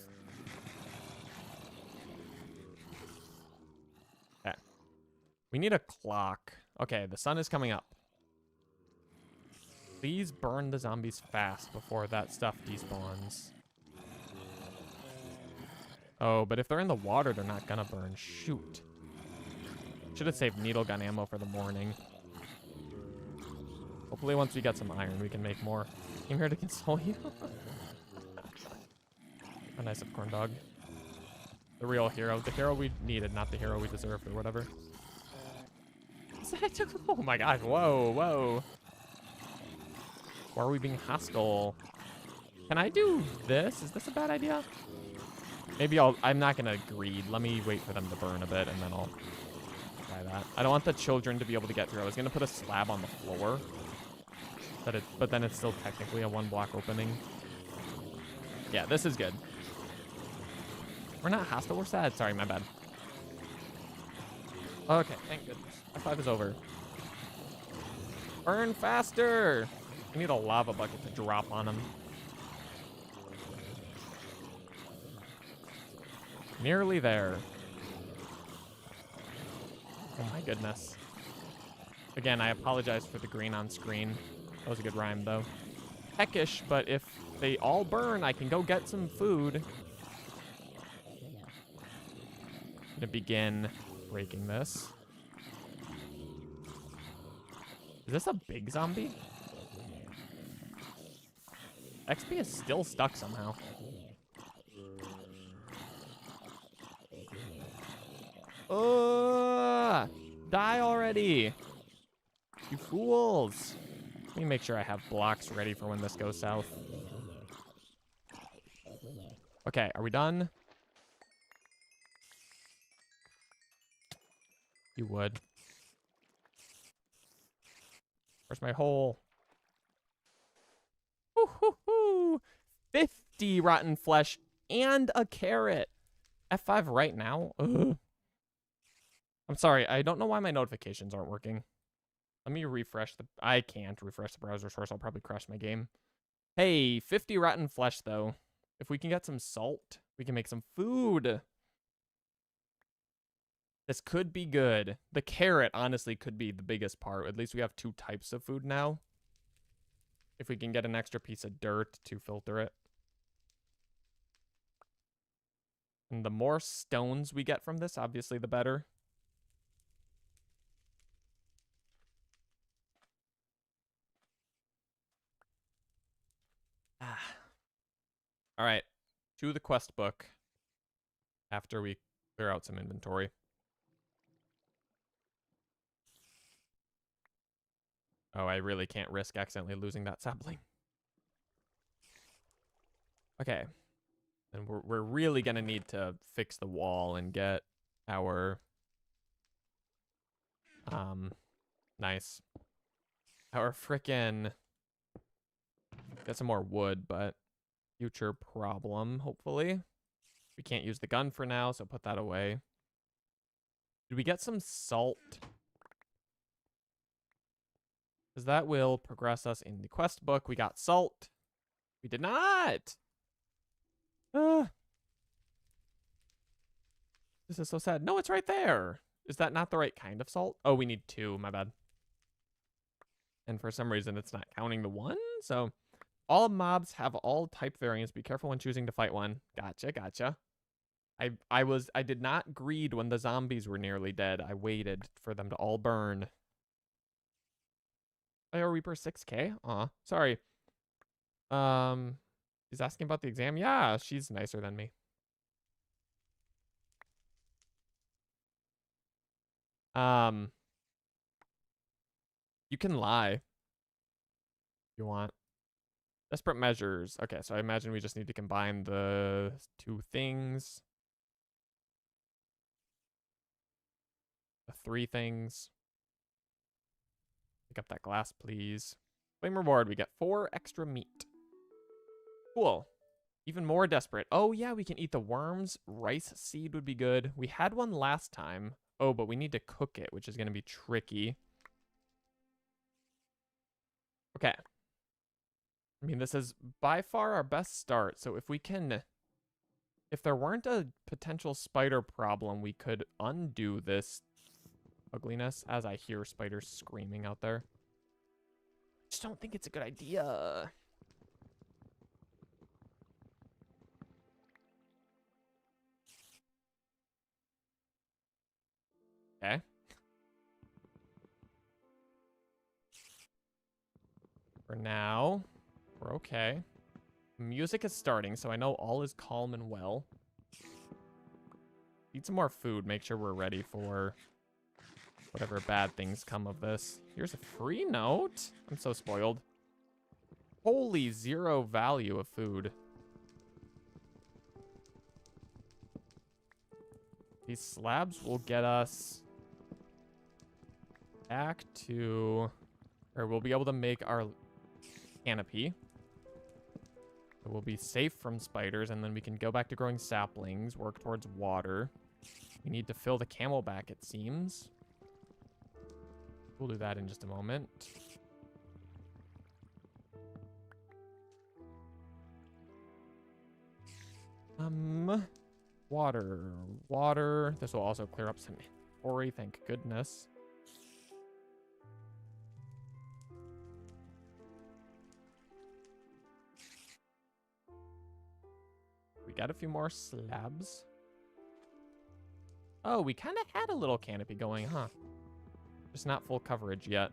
Okay. We need a clock. Okay, the sun is coming up. Please burn the zombies fast before that stuff despawns. Oh, but if they're in the water, they're not gonna burn. Shoot. Should have saved needle gun ammo for the morning. Hopefully once we get some iron, we can make more. Came here to console you. A nice corn dog. The real hero. The hero we needed, not the hero we deserved or whatever. Oh my gosh, whoa, whoa. Why are we being hostile? Can I do this? Is this a bad idea? Maybe I'm not gonna greed. Let me wait for them to burn a bit and then I'll try that. I don't want the children to be able to get through. I was gonna put a slab on the floor. But then it's still technically a 1 block opening. Yeah, this is good. We're not hostile, we're sad. Sorry, my bad. Okay, thank goodness. F5 is over. Burn faster! I need a lava bucket to drop on him. Nearly there. Oh my goodness. Again, I apologize for the green on screen. That was a good rhyme, though. Peckish, but if they all burn, I can go get some food. I'm gonna begin breaking this. Is this a big zombie? XP is still stuck somehow. Die already! You fools! Let me make sure I have blocks ready for when this goes south. Okay, are we done? You would. Where's my hole? Woo-hoo-hoo! 50 rotten flesh and a carrot. F5 right now? Ugh. I'm sorry, I don't know why my notifications aren't working. Let me refresh the... I can't refresh the browser source. I'll probably crash my game. Hey, 50 rotten flesh, though. If we can get some salt, we can make some food. This could be good. The carrot, honestly, could be the biggest part. At least we have 2 types of food now. If we can get an extra piece of dirt to filter it. And the more stones we get from this, obviously, the better. All right, to the quest book after we clear out some inventory. Oh, I really can't risk accidentally losing that sapling. Okay, and we're really gonna need to fix the wall and get our nice, our frickin' get some more wood, but future problem, hopefully. We can't use the gun for now, so put that away. Did we get some salt? Because that will progress us in the quest book. We got salt. We did not! This is so sad. No, it's right there. Is that not the right kind of salt? Oh, we need 2. My bad. And for some reason, it's not counting the 1. So all mobs have all type variants. Be careful when choosing to fight one. Gotcha, gotcha. I did not greed when the zombies were nearly dead. I waited for them to all burn. Fire Reaper 6K? Aw, sorry. He's asking about the exam. Yeah, she's nicer than me. You can lie if you want. Desperate measures. Okay, so I imagine we just need to combine the two things. The three things. Pick up that glass, please. Claim reward. We get 4 extra meat. Cool. Even more desperate. Oh, yeah, we can eat the worms. Rice seed would be good. We had one last time. Oh, but we need to cook it, which is going to be tricky. Okay. I mean, this is by far our best start. So if we can... If there weren't a potential spider problem, we could undo this ugliness as I hear spiders screaming out there. Just don't think it's a good idea. Okay. For now, we're okay. Music is starting, so I know all is calm and well. Eat some more food. Make sure we're ready for whatever bad things come of this. Here's a free note. I'm so spoiled. Holy 0 value of food. These slabs will get us back to... Or we'll be able to make our canopy. So we'll be safe from spiders, and then we can go back to growing saplings, work towards water. We need to fill the camelback, it seems. We'll do that in just a moment. Water. Water. This will also clear up some inventory, thank goodness. We got a few more slabs. Oh, we kind of had a little canopy going, huh? Just not full coverage yet.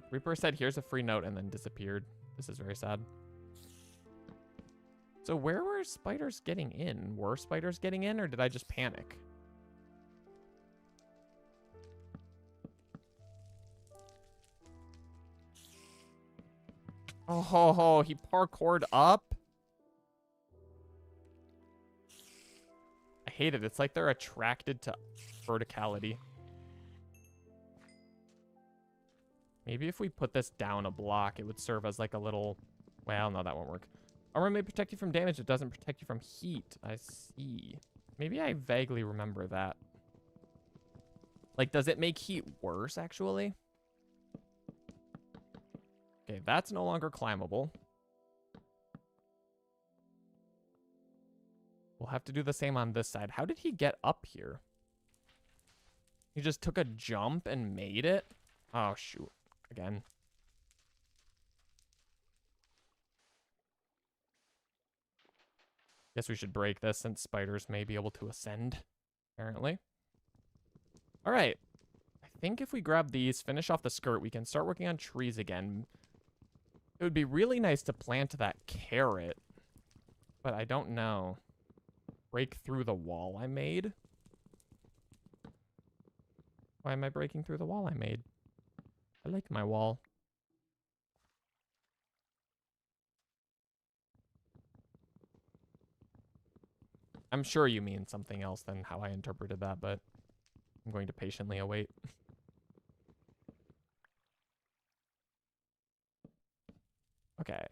Reaper said, here's a free note, and then disappeared. This is very sad. So where were spiders getting in? Were spiders getting in, or did I just panic? Oh, he parkoured up? I hate it. It's like they're attracted to verticality. Maybe if we put this down a block, it would serve as like a little... Well, no, that won't work. Armor may protect you from damage. It doesn't protect you from heat. I see. Maybe I vaguely remember that. Like, does it make heat worse, actually? Okay, that's no longer climbable. We'll have to do the same on this side. How did he get up here? He just took a jump and made it? Oh, shoot. Again. Guess we should break this since spiders may be able to ascend, apparently. All right. I think if we grab these, finish off the skirt, we can start working on trees again. It would be really nice to plant that carrot, but I don't know. Break through the wall I made? Why am I breaking through the wall I made? I like my wall. I'm sure you mean something else than how I interpreted that, but I'm going to patiently await. Okay.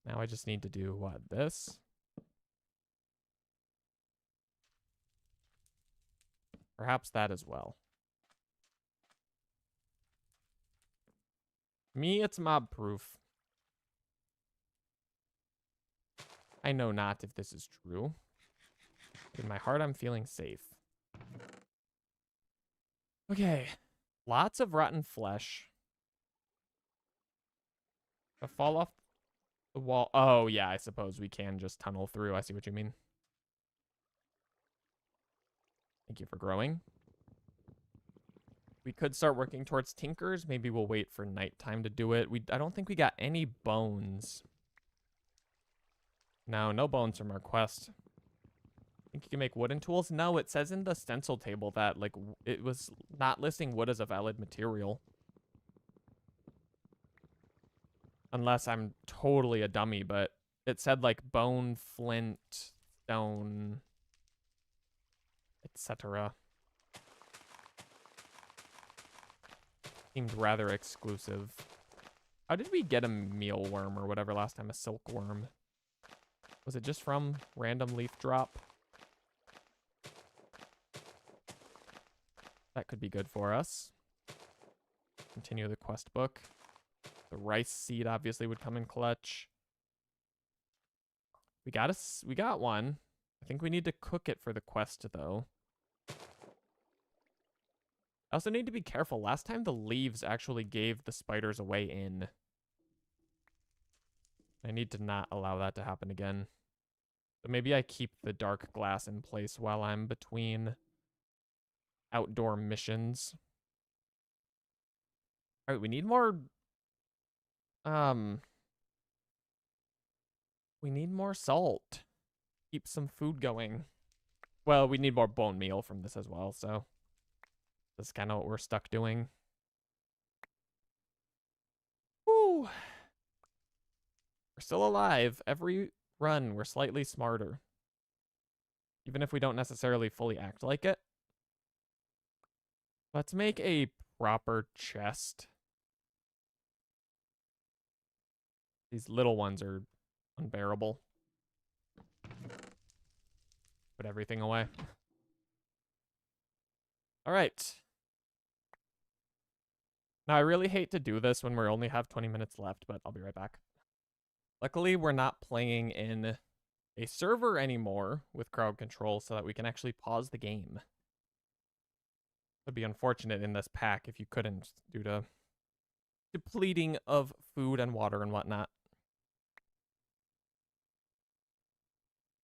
Now I just need to do what? This? Perhaps that as well. Me, it's mob proof. I know not if this is true. In my heart, I'm feeling safe. Okay. Lots of rotten flesh. To fall off the wall. Oh, yeah, I suppose we can just tunnel through. I see what you mean. Thank you for growing. We could start working towards tinkers. Maybe we'll wait for nighttime to do it. I don't think we got any bones. No bones from our quest. Think you can make wooden tools? No, it says in the stencil table that, like, it was not listing wood as a valid material. Unless I'm totally a dummy, but it said, like, bone, flint, stone, etc. Seemed rather exclusive. How did we get a mealworm or whatever last time? A silkworm. Was it just from random leaf drop? That could be good for us. Continue the quest book. The rice seed obviously would come in clutch. We got one. I think we need to cook it for the quest though. I also need to be careful. Last time the leaves actually gave the spiders a way in. I need to not allow that to happen again. So maybe I keep the dark glass in place while I'm between outdoor missions. All right, we need more we need more salt. Keep some food going. Well, we need more bone meal from this as well, so that's kind of what we're stuck doing. Woo! We're still alive. Every run, we're slightly smarter. Even if we don't necessarily fully act like it. Let's make a proper chest. These little ones are unbearable. Put everything away. All right. Now, I really hate to do this when we only have 20 minutes left, but I'll be right back. Luckily, we're not playing in a server anymore with crowd control so that we can actually pause the game. It would be unfortunate in this pack if you couldn't due to depleting of food and water and whatnot.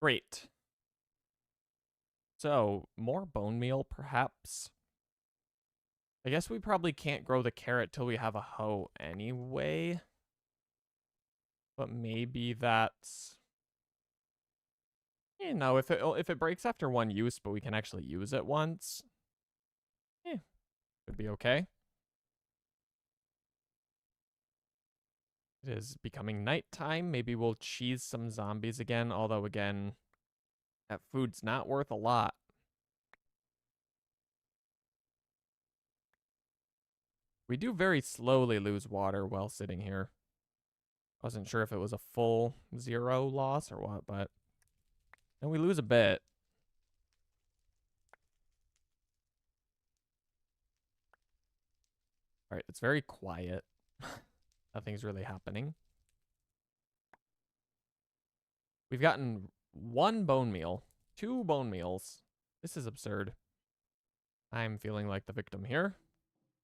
Great. So, more bone meal, perhaps? I guess we probably can't grow the carrot till we have a hoe anyway. But maybe that's... You know, if it breaks after one use, but we can actually use it once, could be okay. It is becoming nighttime. Maybe we'll cheese some zombies again, although again, that food's not worth a lot. We do very slowly lose water while sitting here. Wasn't sure if it was a full 0 loss or what, but... And we lose a bit. Alright, it's very quiet. Nothing's really happening. We've gotten 1 bone meal, 2 bone meals. This is absurd. I'm feeling like the victim here.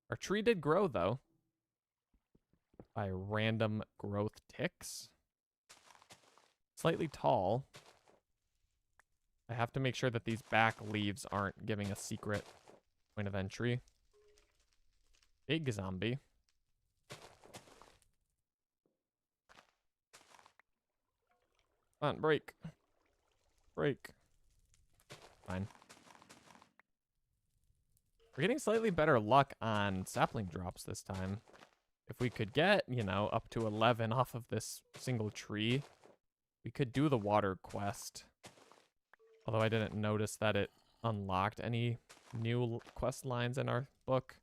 Our tree did grow, though. By random growth ticks. Slightly tall. I have to make sure that these back leaves aren't giving a secret point of entry. Big zombie. Come on, break. Break. Fine. We're getting slightly better luck on sapling drops this time. If we could get, you know, up to 11 off of this single tree, we could do the water quest. Although I didn't notice that it unlocked any new quest lines in our book.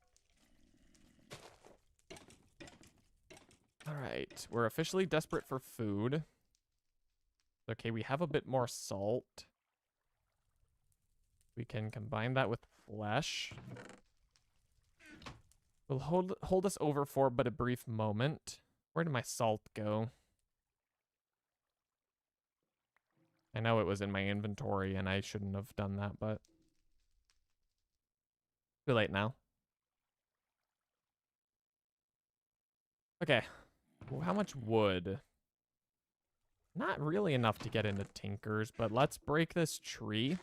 All right, we're officially desperate for food. Okay, we have a bit more salt. We can combine that with flesh. Will hold us over for but a brief moment. Where did my salt go? I know it was in my inventory and I shouldn't have done that, but too late now. Okay. Well, how much wood? Not really enough to get into Tinker's, but let's break this tree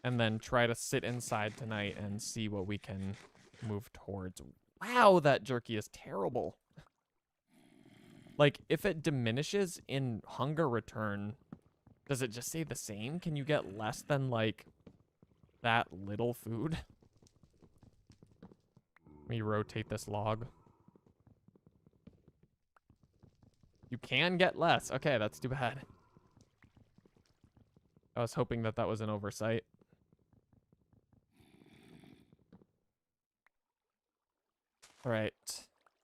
and then try to sit inside tonight and see what we can move towards. Wow, that jerky is terrible. Like, if it diminishes in hunger return, Does it just say the same? Can you get less than, like, that little food? Let me rotate this log. You can get less. Okay, that's too bad. I was hoping that that was an oversight. All right.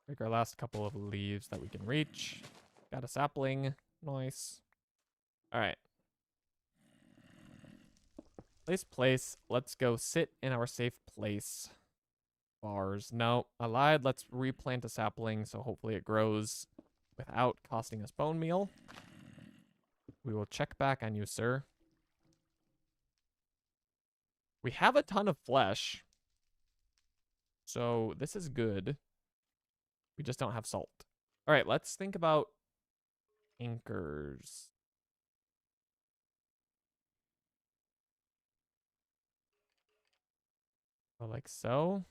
Break our last couple of leaves that we can reach. Got a sapling. Nice. All right. Place. Let's go sit in our safe place. Bars. No, I lied. Let's replant a sapling so hopefully it grows without costing us bone meal. We will check back on you, sir. We have a ton of flesh. So this is good. We just don't have salt. All right, let's think about anchors. Oh, like so.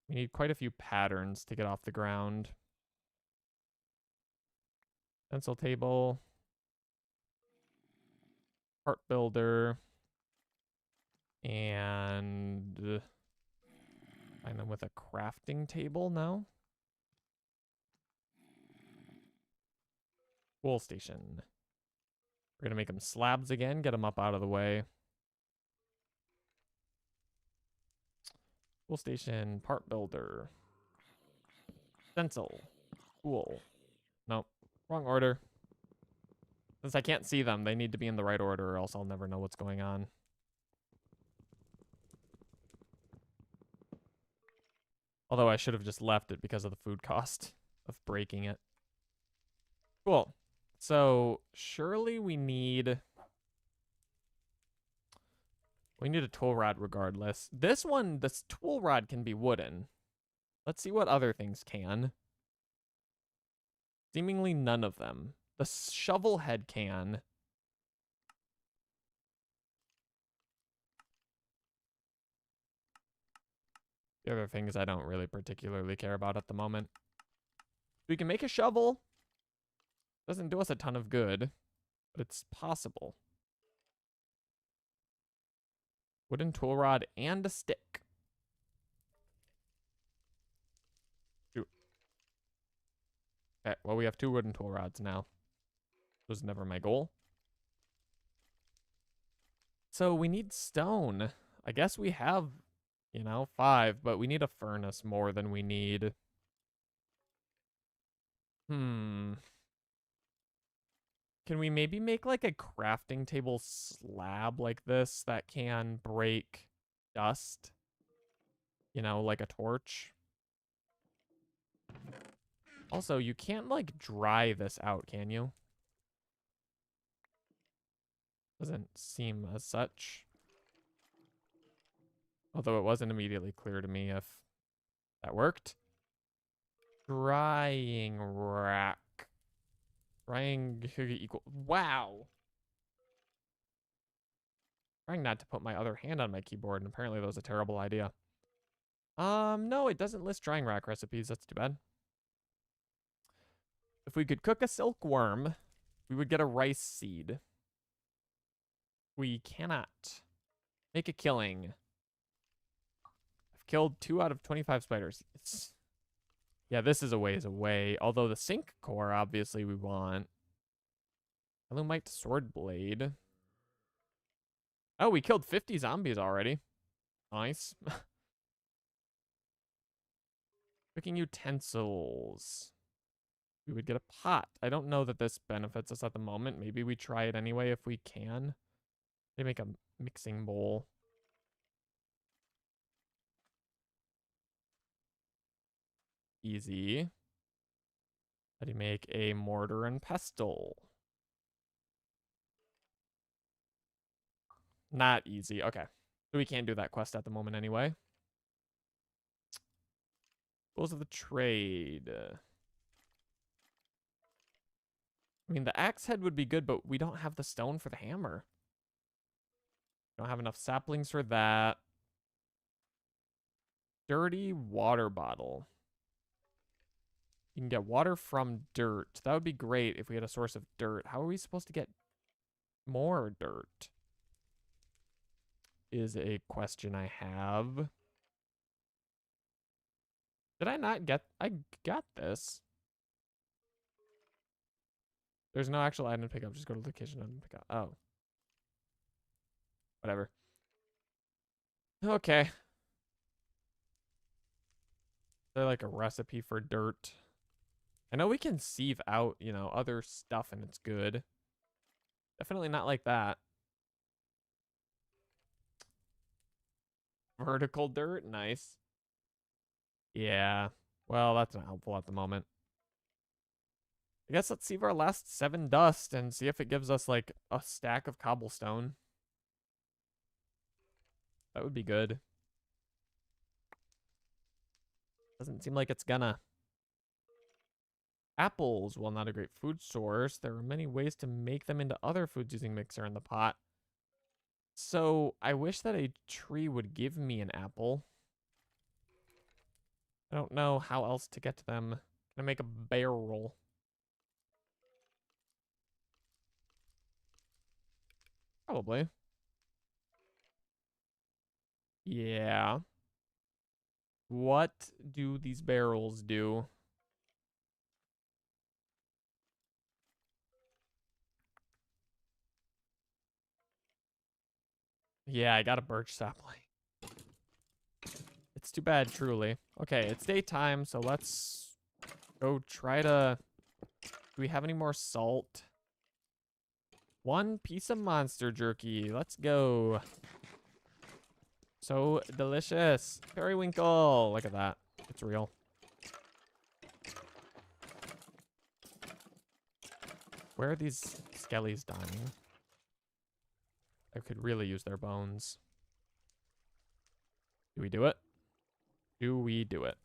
We need quite a few patterns to get off the ground. Pencil table. Heart builder. And find them with a crafting table now. Wool station. We're gonna make them slabs again, get them up out of the way. Wool station, part builder. Stencil. Wool. Nope. Wrong order. Since I can't see them, they need to be in the right order or else I'll never know what's going on. Although I should have just left it because of the food cost of breaking it. Cool. So surely we need a tool rod regardless. This tool rod can be wooden. Let's see what other things can. Seemingly none of them. The shovel head can. The other things I don't really particularly care about at the moment. We can make a shovel. Doesn't do us a ton of good, but it's possible. Wooden tool rod and a stick. Shoot. Okay, well, we have 2 wooden tool rods now. Was never my goal. So we need stone. I guess we have, 5, but we need a furnace more than we need. Can we maybe make like a crafting table slab like this that can break dust? Like a torch. Also, you can't like dry this out, can you? Doesn't seem as such. Although it wasn't immediately clear to me if that worked. Drying rack. Trying equal. Wow. Trying not to put my other hand on my keyboard, and apparently that was a terrible idea. No, it doesn't list drying rack recipes. That's too bad. If we could cook a silkworm, we would get a rice seed. We cannot. Make a killing. I've killed 2 out of 25 spiders. Yeah, this is a ways away. Although the sink core, obviously, we want. Elumite sword blade. Oh, we killed 50 zombies already. Nice. Cooking utensils. We would get a pot. I don't know that this benefits us at the moment. Maybe we try it anyway if we can. They make a mixing bowl. Easy. How do you make a mortar and pestle? Not easy. Okay. So we can't do that quest at the moment anyway. Tools of the trade. I mean, the axe head would be good, but we don't have the stone for the hammer. We don't have enough saplings for that. Dirty water bottle. You can get water from dirt. That would be great if we had a source of dirt. How are we supposed to get more dirt? Is a question I have. Did I not get... I got this. There's no actual item to pick up. Just go to location and pick up. Oh. Whatever. Okay. Is there like a recipe for dirt? I know we can sieve out, you know, other stuff and it's good. Definitely not like that. Vertical dirt, nice. Yeah. Well, that's not helpful at the moment. I guess let's sieve our last 7 dust and see if it gives us like a stack of cobblestone. That would be good. Doesn't seem like it's gonna. Apples, while not a great food source, there are many ways to make them into other foods using mixer in the pot. So I wish that a tree would give me an apple. I don't know how else to get to them. Can I make a barrel? Probably. Yeah. What do these barrels do? Yeah, I got a birch sapling. It's too bad, truly. Okay, it's daytime, so let's go try to... Do we have any more salt? 1 piece of monster jerky. Let's go. So delicious. Periwinkle. Look at that. It's real. Where are these skellies dying? I could really use their bones. Do we do it? Do we do it?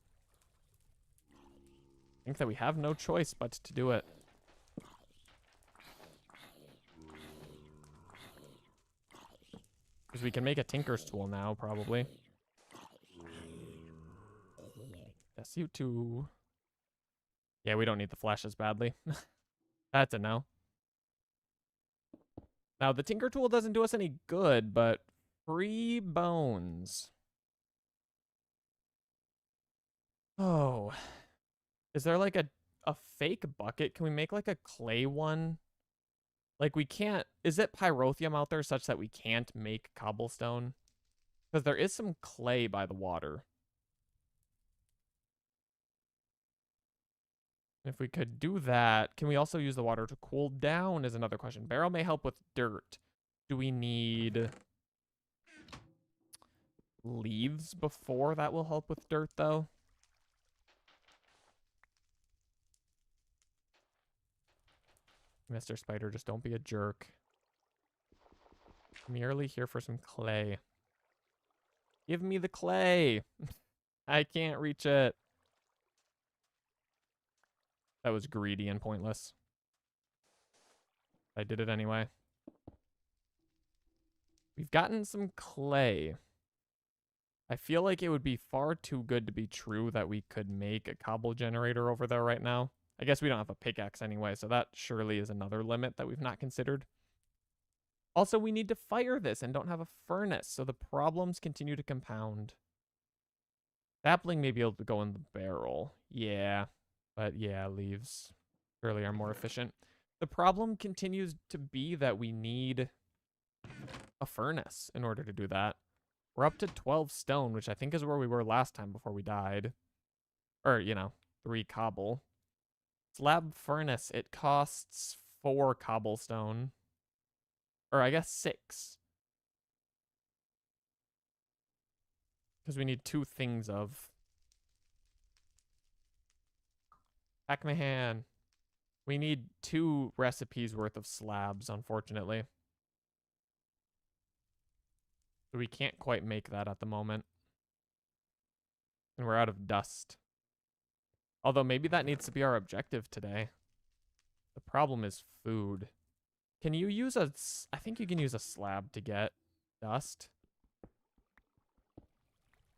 I think that we have no choice but to do it. Because we can make a tinker's tool now, probably. Yes, you too. Yeah, we don't need the flesh as badly. That's a no. Now, the tinker tool doesn't do us any good, but free bones. Oh. Is there like a fake bucket? Can we make like a clay one? Like we can't... Is it pyrotheum out there such that we can't make cobblestone? Because there is some clay by the water. If we could do that, can we also use the water to cool down is another question. Barrel may help with dirt. Do we need leaves before that will help with dirt, though? Mr. Spider, just don't be a jerk. Merely here for some clay. Give me the clay. I can't reach it. That was greedy and pointless. I did it anyway. We've gotten some clay. I feel like it would be far too good to be true that we could make a cobble generator over there right now. I guess we don't have a pickaxe anyway, so that surely is another limit that we've not considered. Also, we need to fire this and don't have a furnace, so the problems continue to compound. Sapling may be able to go in the barrel. Yeah, but yeah, leaves surely are more efficient. The problem continues to be that we need a furnace in order to do that. We're up to 12 stone, which I think is where we were last time before we died. Or, you know, 3 cobble. Slab furnace, it costs 4 cobblestone. Or I guess 6. Because we need 2 things of. Pac-Man. We need 2 recipes worth of slabs, unfortunately. So we can't quite make that at the moment. And we're out of dust. Although maybe that needs to be our objective today. The problem is food. Can you use a... I think you can use a slab to get dust.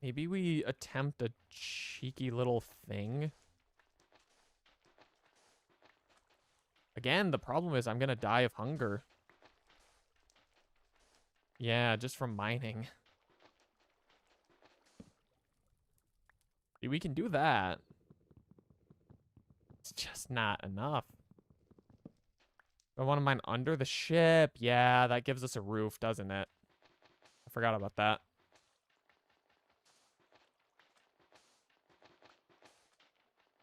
Maybe we attempt a cheeky little thing. Again, the problem is I'm gonna die of hunger. Yeah, just from mining. See, we can do that. It's just not enough. I want to mine under the ship. Yeah, that gives us a roof, doesn't it? I forgot about that.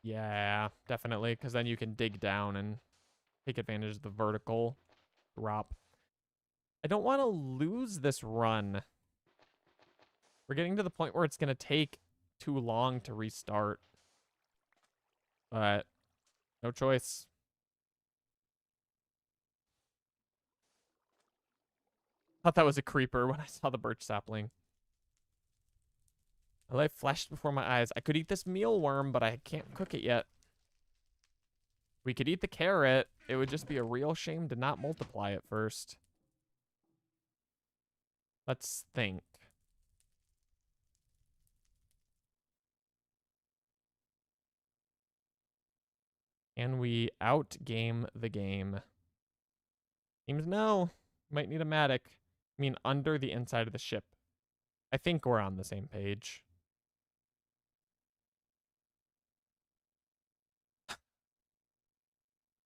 Yeah, definitely, because then you can dig down and take advantage of the vertical drop. I don't want to lose this run. We're getting to the point where it's going to take too long to restart. But no choice. Thought that was a creeper when I saw the birch sapling. A life flashed before my eyes. I could eat this mealworm, but I can't cook it yet. We could eat the carrot. It would just be a real shame to not multiply it first. Let's think. Can we outgame the game? Seems no. Might need a Matic. I mean, under the inside of the ship. I think we're on the same page.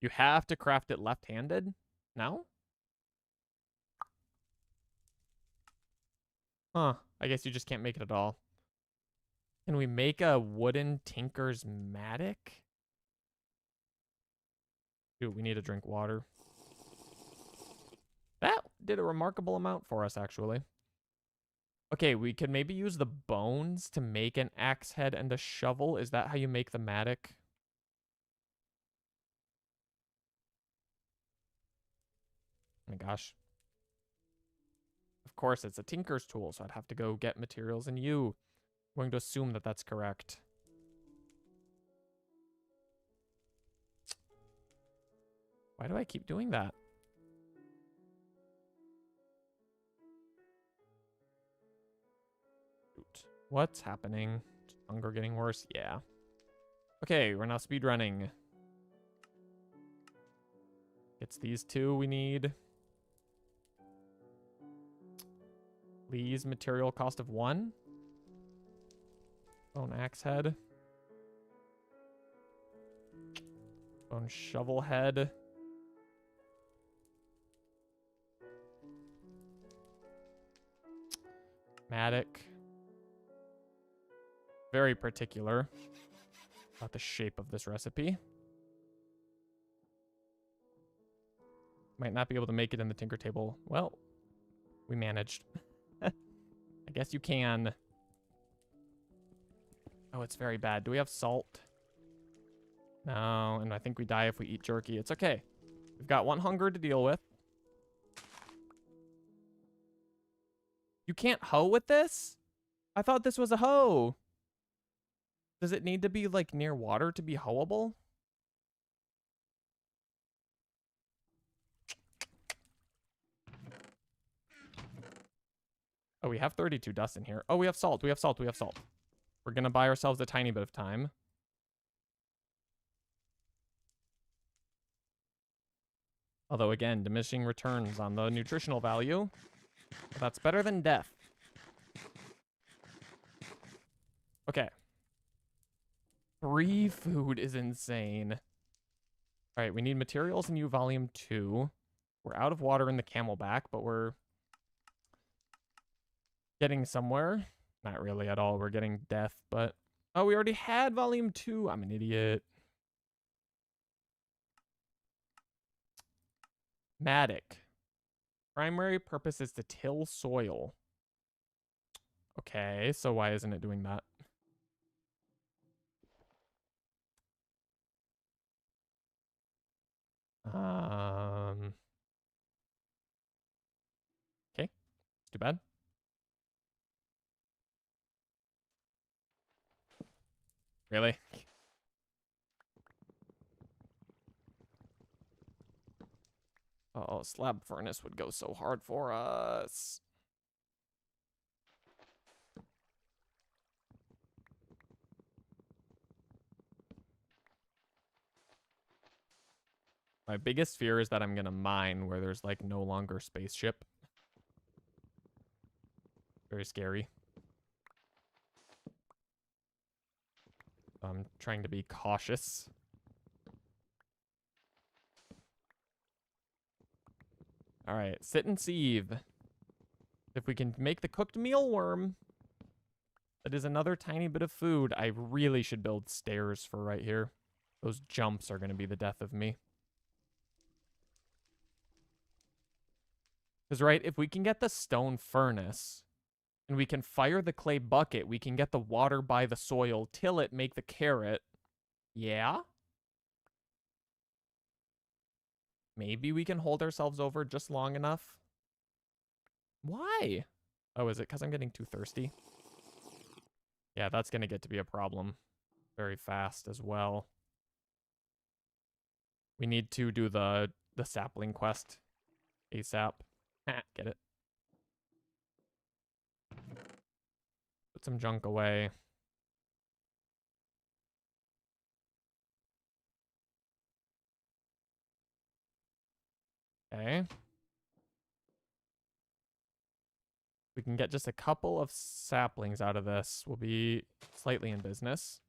You have to craft it left-handed? No? Huh. I guess you just can't make it at all. Can we make a wooden tinker's Matic? Dude, we need to drink water. That did a remarkable amount for us, actually. Okay, we could maybe use the bones to make an axe head and a shovel. Is that how you make the Matic? Oh my gosh. Of course, it's a tinker's tool, so I'd have to go get materials and you. I'm going to assume that that's correct. Why do I keep doing that? Shoot. What's happening? Hunger getting worse? Yeah. Okay, we're now speedrunning. It's these two we need. Please, material cost of 1. Bone axe head. Bone shovel head. Matic. Very particular about the shape of this recipe. Might not be able to make it in the tinker table. Well, we managed. I guess you can. Oh, it's very bad. Do we have salt? No, and I think we die if we eat jerky. It's okay. We've got 1 hunger to deal with. You can't hoe with this? I thought this was a hoe. Does it need to be, like, near water to be hoeable? Oh, we have 32 dust in here. Oh, we have salt. We have salt. We have salt. We're going to buy ourselves a tiny bit of time. Although, again, diminishing returns on the nutritional value. But that's better than death. Okay. 3 food is insane. All right, we need materials in U volume 2. We're out of water in the camelback, but we're getting somewhere. Not really at all. We're getting death, but... Oh, we already had volume 2. I'm an idiot. Matic. Primary purpose is to till soil. Okay, so why isn't it doing that? Okay, it's too bad. Really? Oh, slab furnace would go so hard for us. My biggest fear is that I'm gonna mine where there's like no longer spaceship. Very scary. I'm trying to be cautious. All right, sit and sieve. If we can make the cooked mealworm, that is another tiny bit of food. I really should build stairs for right here. Those jumps are going to be the death of me. Because, right, if we can get the stone furnace and we can fire the clay bucket, we can get the water by the soil, till it, make the carrot. Yeah? Maybe we can hold ourselves over just long enough. Why? Oh, is it because I'm getting too thirsty? Yeah, that's going to get to be a problem very fast as well. We need to do the sapling quest ASAP. Get it. Put some junk away. Okay. We can get just a couple of saplings out of this. We'll be slightly in business.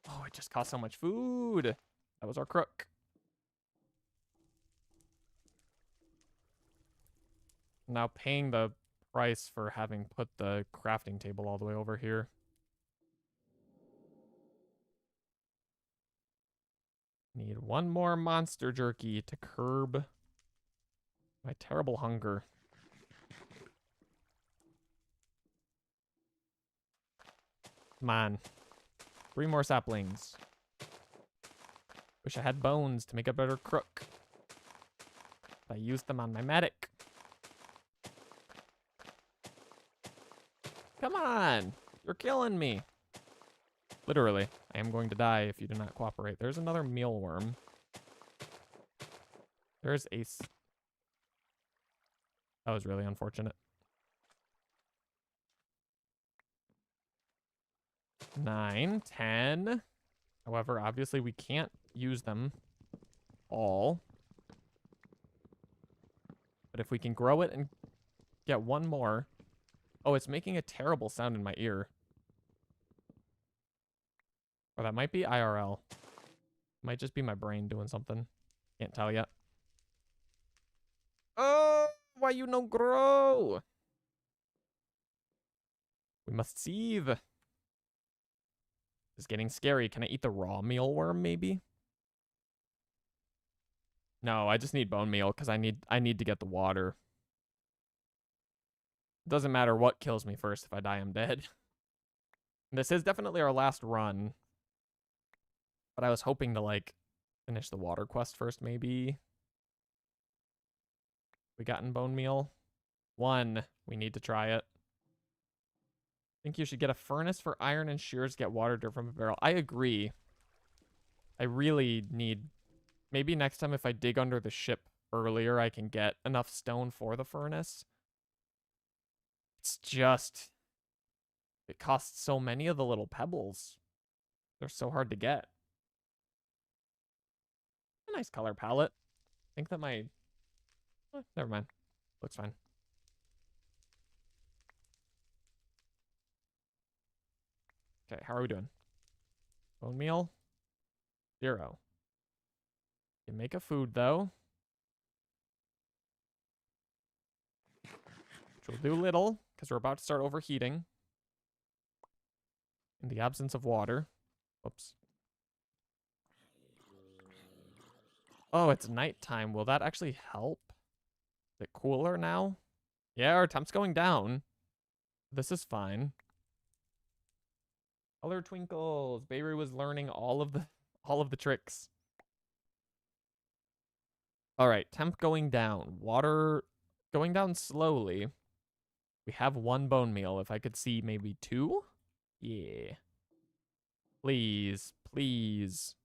Oh, it just cost so much food. That was our crook. Now paying the price for having put the crafting table all the way over here. Need one more monster jerky to curb my terrible hunger. Come on. 3 more saplings. Wish I had bones to make a better crook. But I used them on my medic. Come on! You're killing me. Literally, I am going to die if you do not cooperate. There's another mealworm. There's Ace. That was really unfortunate. 9, 10. However, obviously we can't use them all. But if we can grow it and get one more. Oh, it's making a terrible sound in my ear. Or that might be IRL. Might just be my brain doing something. Can't tell yet. Oh, why you no grow? We must sieve. It's getting scary. Can I eat the raw mealworm, maybe? No, I just need bone meal because I need to get the water. Doesn't matter what kills me first. If I die, I'm dead. This is definitely our last run. But I was hoping to, like, finish the water quest first, maybe. We gotten bone meal? 1. We need to try it. Think you should get a furnace for iron and shears, get water dirt from a barrel. I agree. I really need... Maybe next time if I dig under the ship earlier, I can get enough stone for the furnace. It's just... It costs so many of the little pebbles. They're so hard to get. A nice color palette. I think that my... never mind. Looks fine. Okay, how are we doing? Bone meal? 0. Can make a food, though. Which will do little, because we're about to start overheating. In the absence of water. Whoops. Oh, it's nighttime. Will that actually help? Is it cooler now? Yeah, our temp's going down. This is fine. Color twinkles. Beirut was learning all of the tricks. All right, temp going down. Water going down slowly. We have 1 bone meal. If I could see maybe 2? Yeah. Please, please.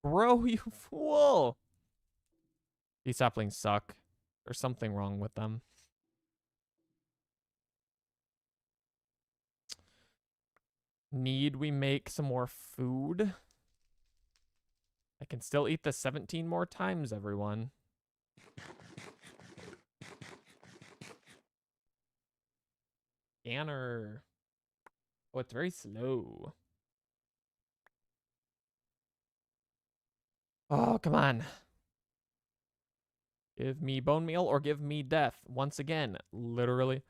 Bro, you fool. These saplings suck. There's something wrong with them. Need we make some more food? I can still eat this 17 more times, everyone. Scanner. Oh, it's very slow. Oh, come on. Give me bone meal or give me death. Once again, literally,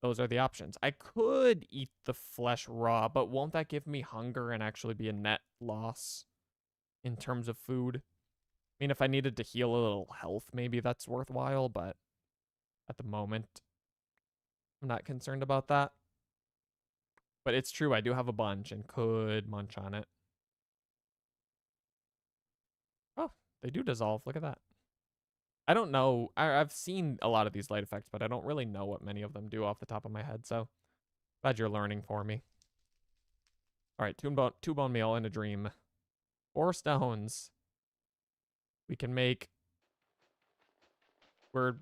those are the options. I could eat the flesh raw, but won't that give me hunger and actually be a net loss in terms of food? I mean, if I needed to heal a little health, maybe that's worthwhile, but at the moment, I'm not concerned about that. But it's true, I do have a bunch and could munch on it. Oh, they do dissolve. Look at that. I don't know. I've seen a lot of these light effects, but I don't really know what many of them do off the top of my head, so glad you're learning for me. All right, two bone meal and a dream. 4 stones. We can make... We're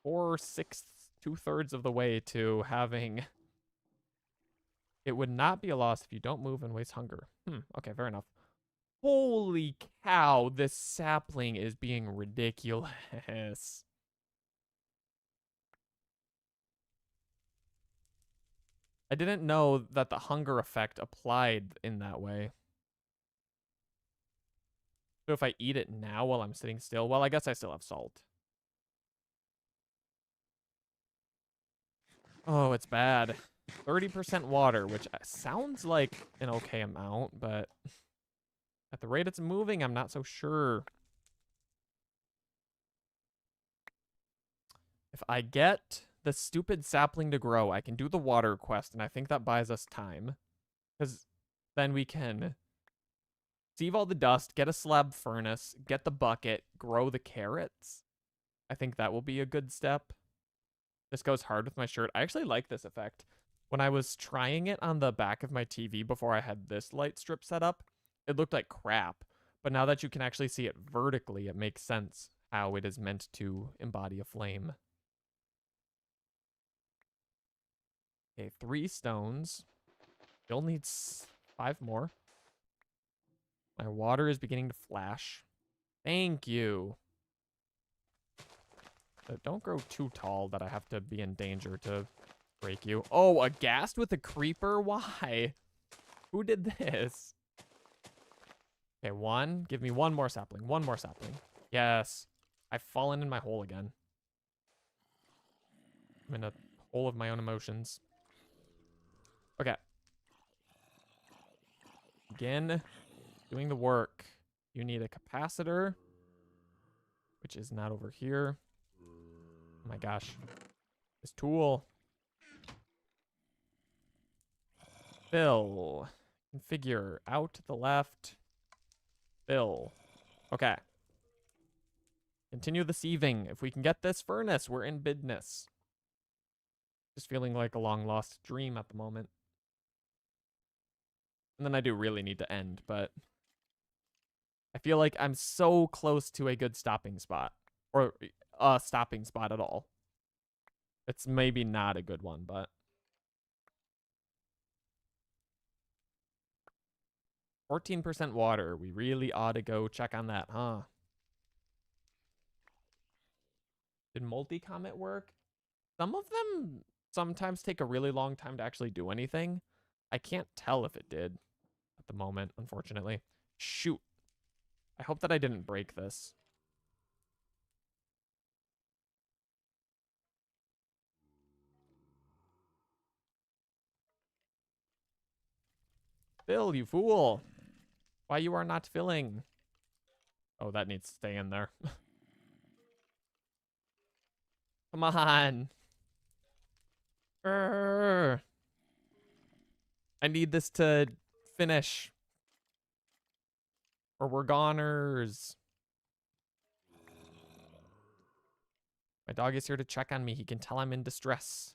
4/6, 2/3 of the way to having... It would not be a loss if you don't move and waste hunger. Okay, fair enough. Holy cow, this sapling is being ridiculous. I didn't know that the hunger effect applied in that way. So if I eat it now while I'm sitting still, well, I guess I still have salt. Oh, it's bad. 30% water, which sounds like an okay amount, but at the rate it's moving, I'm not so sure. If I get the stupid sapling to grow, I can do the water quest, and I think that buys us time. Because then we can sieve all the dust, get a slab furnace, get the bucket, grow the carrots. I think that will be a good step. This goes hard with my shirt. I actually like this effect. When I was trying it on the back of my TV before I had this light strip set up, it looked like crap. But now that you can actually see it vertically, it makes sense how it is meant to embody a flame. Okay, 3 stones. Still needs 5 more. My water is beginning to flash. Thank you. Don't grow too tall that I have to be in danger to break you. Oh, a ghast with a creeper? Why? Who did this? Okay, 1. Give me 1 more sapling. 1 more sapling. Yes. I've fallen in my hole again. I'm in a hole of my own emotions. Okay. Again, doing the work. You need a capacitor, which is not over here. Oh my gosh. This tool. Fill. Configure. Out to the left. Fill. Okay. Continue the sieving. If we can get this furnace, we're in business. Just feeling like a long lost dream at the moment. And then I do really need to end, but I feel like I'm so close to a good stopping spot. Or a stopping spot at all. It's maybe not a good one, but 14% water. We really ought to go check on that, huh? Did multi-comet work? Some of them sometimes take a really long time to actually do anything. I can't tell if it did at the moment, unfortunately. Shoot. I hope that I didn't break this. Fill, you fool. Why you are not filling? Oh, that needs to stay in there. Come on. Urgh. I need this to finish. Or we're goners. My dog is here to check on me. He can tell I'm in distress.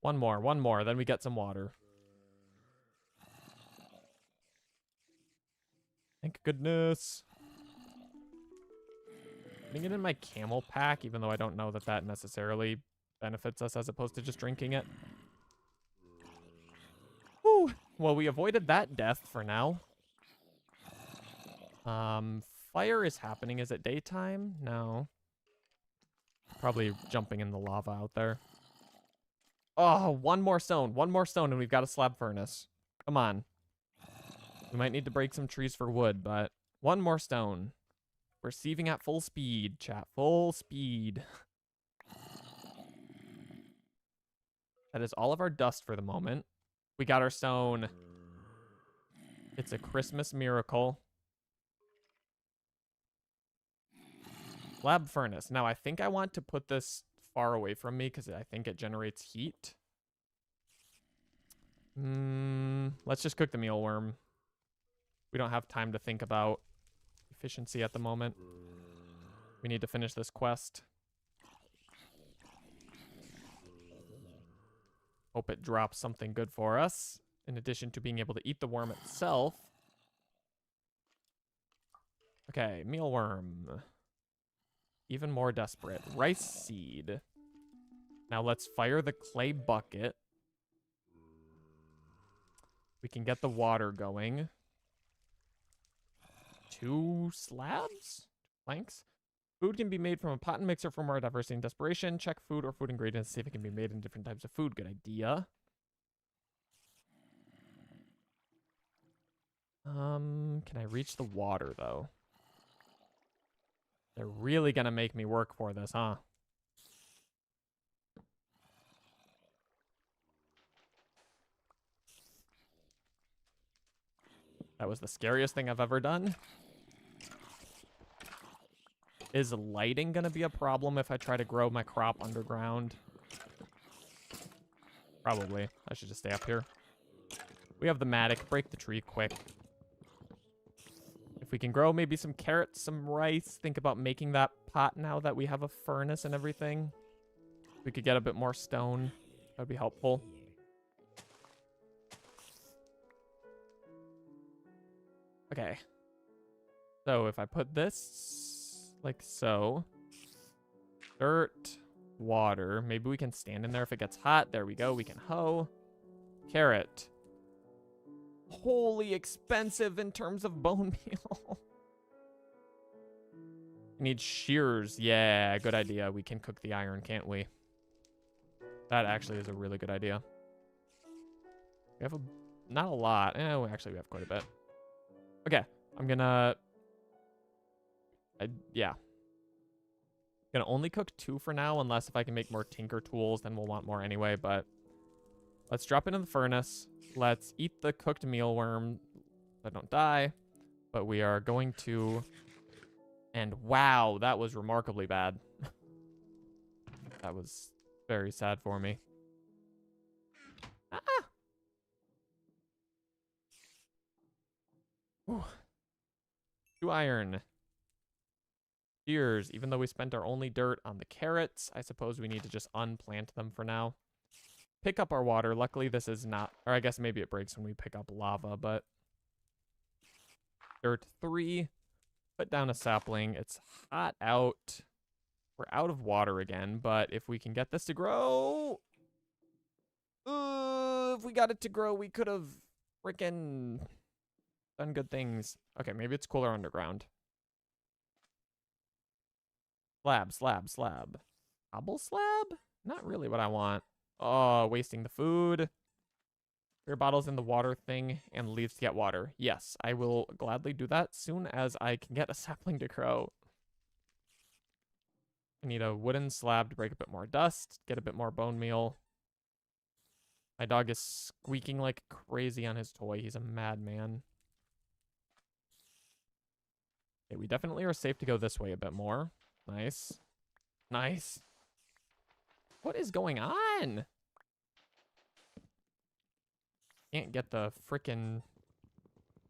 One more. Then we get some water. Thank goodness. Putting it in my camel pack, even though I don't know that that necessarily benefits us as opposed to just drinking it. Woo! well, we avoided that death for now. Fire is happening. Is it daytime? No. Probably jumping in the lava out there. Oh, one more stone. One more stone and we've got a slab furnace. Come on. We might need to break some trees for wood, but one more stone. We're sieving at full speed, chat. Full speed. That is all of our dust for the moment. We got our stone. It's a Christmas miracle. Lab furnace. Now, I think I want to put this far away from me because I think it generates heat. Let's just cook the mealworm. We don't have time to think about efficiency at the moment. We need to finish this quest. Hope it drops something good for us, in addition to being able to eat the worm itself. Okay, mealworm. Even more desperate. Rice seed. Now let's fire the clay bucket. We can get the water going. 2 slabs? Planks? Food can be made from a pot and mixer for more diversity and desperation. Check food or food ingredients to see if it can be made in different types of food. Good idea. Can I reach the water, though? They're really gonna make me work for this, huh? That was the scariest thing I've ever done. Is lighting gonna be a problem if I try to grow my crop underground? Probably. I should just stay up here. We have the Matic. Break the tree quick. If we can grow maybe some carrots, some rice, think about making that pot now that we have a furnace and everything. If we could get a bit more stone, that would be helpful. Okay. So if I put this like so, dirt, water, maybe we can stand in there if it gets hot. There we go. We can hoe. Carrot. Wholly expensive in terms of bone meal. We need shears. Yeah, good idea. We can cook the iron, can't we? That actually is a really good idea. We have not a lot. Actually, we have quite a bit. Okay, I'm gonna... yeah. Gonna only cook 2 for now, unless if I can make more tinker tools, then we'll want more anyway, but... let's drop it in the furnace. Let's eat the cooked mealworm so I don't die. But we are going to... and wow, that was remarkably bad. That was very sad for me. Ah! Ooh. 2 iron. Shears. Even though we spent our only dirt on the carrots, I suppose we need to just unplant them for now. Pick up our water. Luckily, this is not... or I guess maybe it breaks when we pick up lava, but... dirt 3. Put down a sapling. It's hot out. We're out of water again, but if we can get this to grow... if we got it to grow, we could have freaking done good things. Okay, maybe it's cooler underground. Slab, slab, slab. Cobble slab? Not really what I want. Oh, wasting the food. Beer bottles in the water thing and leaves to get water. Yes, I will gladly do that soon as I can get a sapling to grow. I need a wooden slab to break a bit more dust, get a bit more bone meal. My dog is squeaking like crazy on his toy. He's a madman. Okay, we definitely are safe to go this way a bit more. Nice. Nice. What is going on? Can't get the frickin'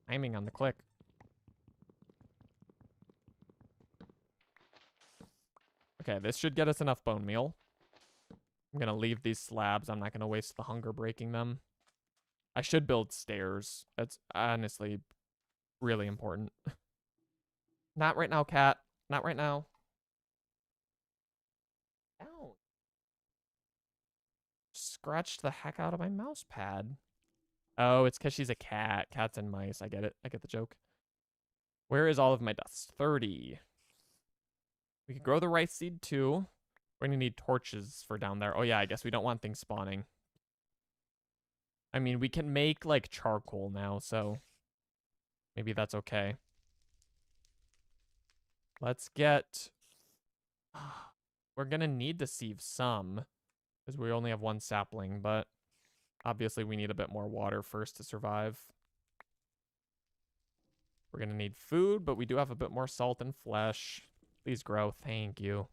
timing on the click. Okay, this should get us enough bone meal. I'm gonna leave these slabs. I'm not gonna waste the hunger breaking them. I should build stairs. That's honestly really important. Not right now, cat. Not right now. Ow. Scratched the heck out of my mouse pad. Oh, it's because she's a cat. Cats and mice. I get it. I get the joke. Where is all of my dust? 30. We could grow the rice seed too. We're going to need torches for down there. Oh, yeah, I guess we don't want things spawning. I mean, we can make, like, charcoal now, so maybe that's okay. Let's get... We're going to need to sieve some, because we only have one sapling, but obviously we need a bit more water first to survive. We're going to need food, but we do have a bit more salt and flesh. Please grow. Thank you.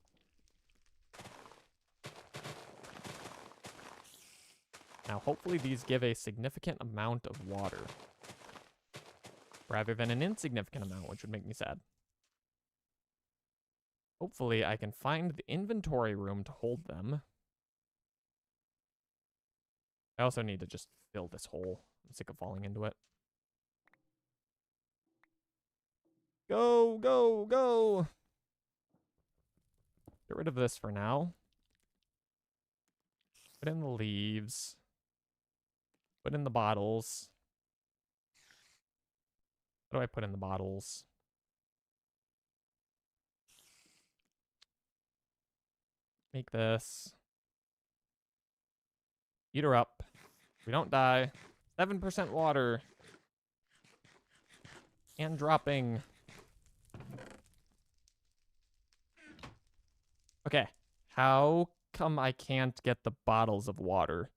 Now, hopefully these give a significant amount of water, rather than an insignificant amount, which would make me sad. Hopefully I can find the inventory room to hold them. I also need to just fill this hole. I'm sick of falling into it. Go, go, go! Get rid of this for now. Put in the leaves. Put in the bottles. What do I put in the bottles? Make this. Heat her up. We don't die. 7% water. And dropping. Okay. How come I can't get the bottles of water?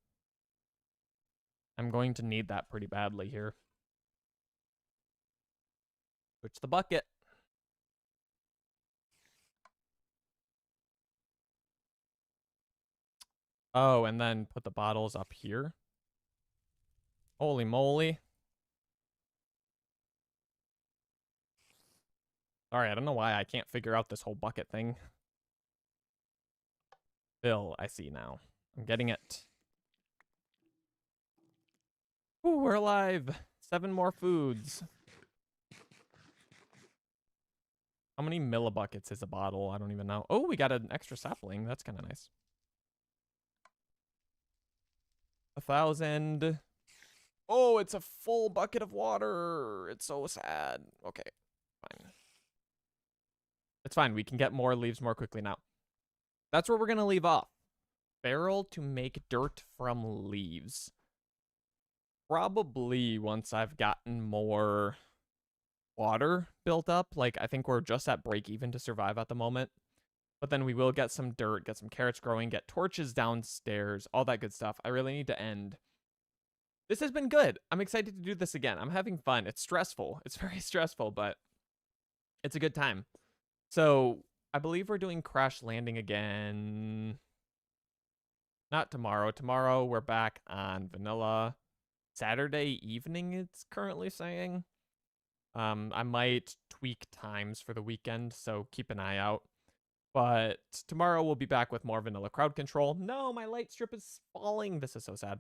I'm going to need that pretty badly here. Switch the bucket. Oh, and then put the bottles up here. Holy moly. Sorry, I don't know why I can't figure out this whole bucket thing. Bill, I see now. I'm getting it. Ooh, we're alive. 7 more foods. How many millibuckets is a bottle? I don't even know. Oh, we got an extra sapling. That's kind of nice. 1,000. Oh, it's a full bucket of water. It's so sad. Okay, fine. It's fine. We can get more leaves more quickly now. That's where we're going to leave off. Barrel to make dirt from leaves. Probably once I've gotten more water built up. Like, I think we're just at break even to survive at the moment. But then we will get some dirt, get some carrots growing, get torches downstairs, all that good stuff. I really need to end. This has been good. I'm excited to do this again. I'm having fun. It's stressful. It's very stressful, but it's a good time. So I believe we're doing Crash Landing again. Not tomorrow. Tomorrow we're back on vanilla. Saturday evening, it's currently saying. I might tweak times for the weekend, so keep an eye out. But tomorrow we'll be back with more vanilla crowd control. No, my light strip is falling. This is so sad.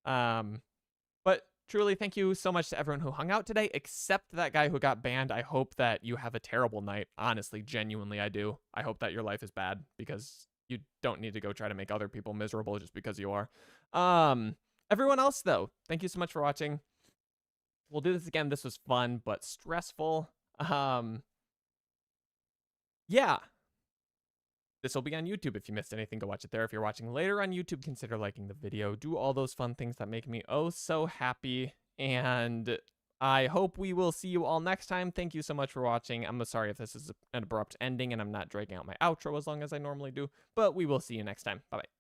But truly, thank you so much to everyone who hung out today, except that guy who got banned. I hope that you have a terrible night. Honestly, genuinely, I do. I hope that your life is bad, because you don't need to go try to make other people miserable just because you are. Everyone else, though, thank you so much for watching. We'll do this again. This was fun, but stressful. Yeah. This will be on YouTube. If you missed anything, go watch it there. If you're watching later on YouTube, consider liking the video. Do all those fun things that make me oh so happy. And I hope we will see you all next time. Thank you so much for watching. I'm sorry if this is an abrupt ending and I'm not dragging out my outro as long as I normally do, but we will see you next time. Bye-bye.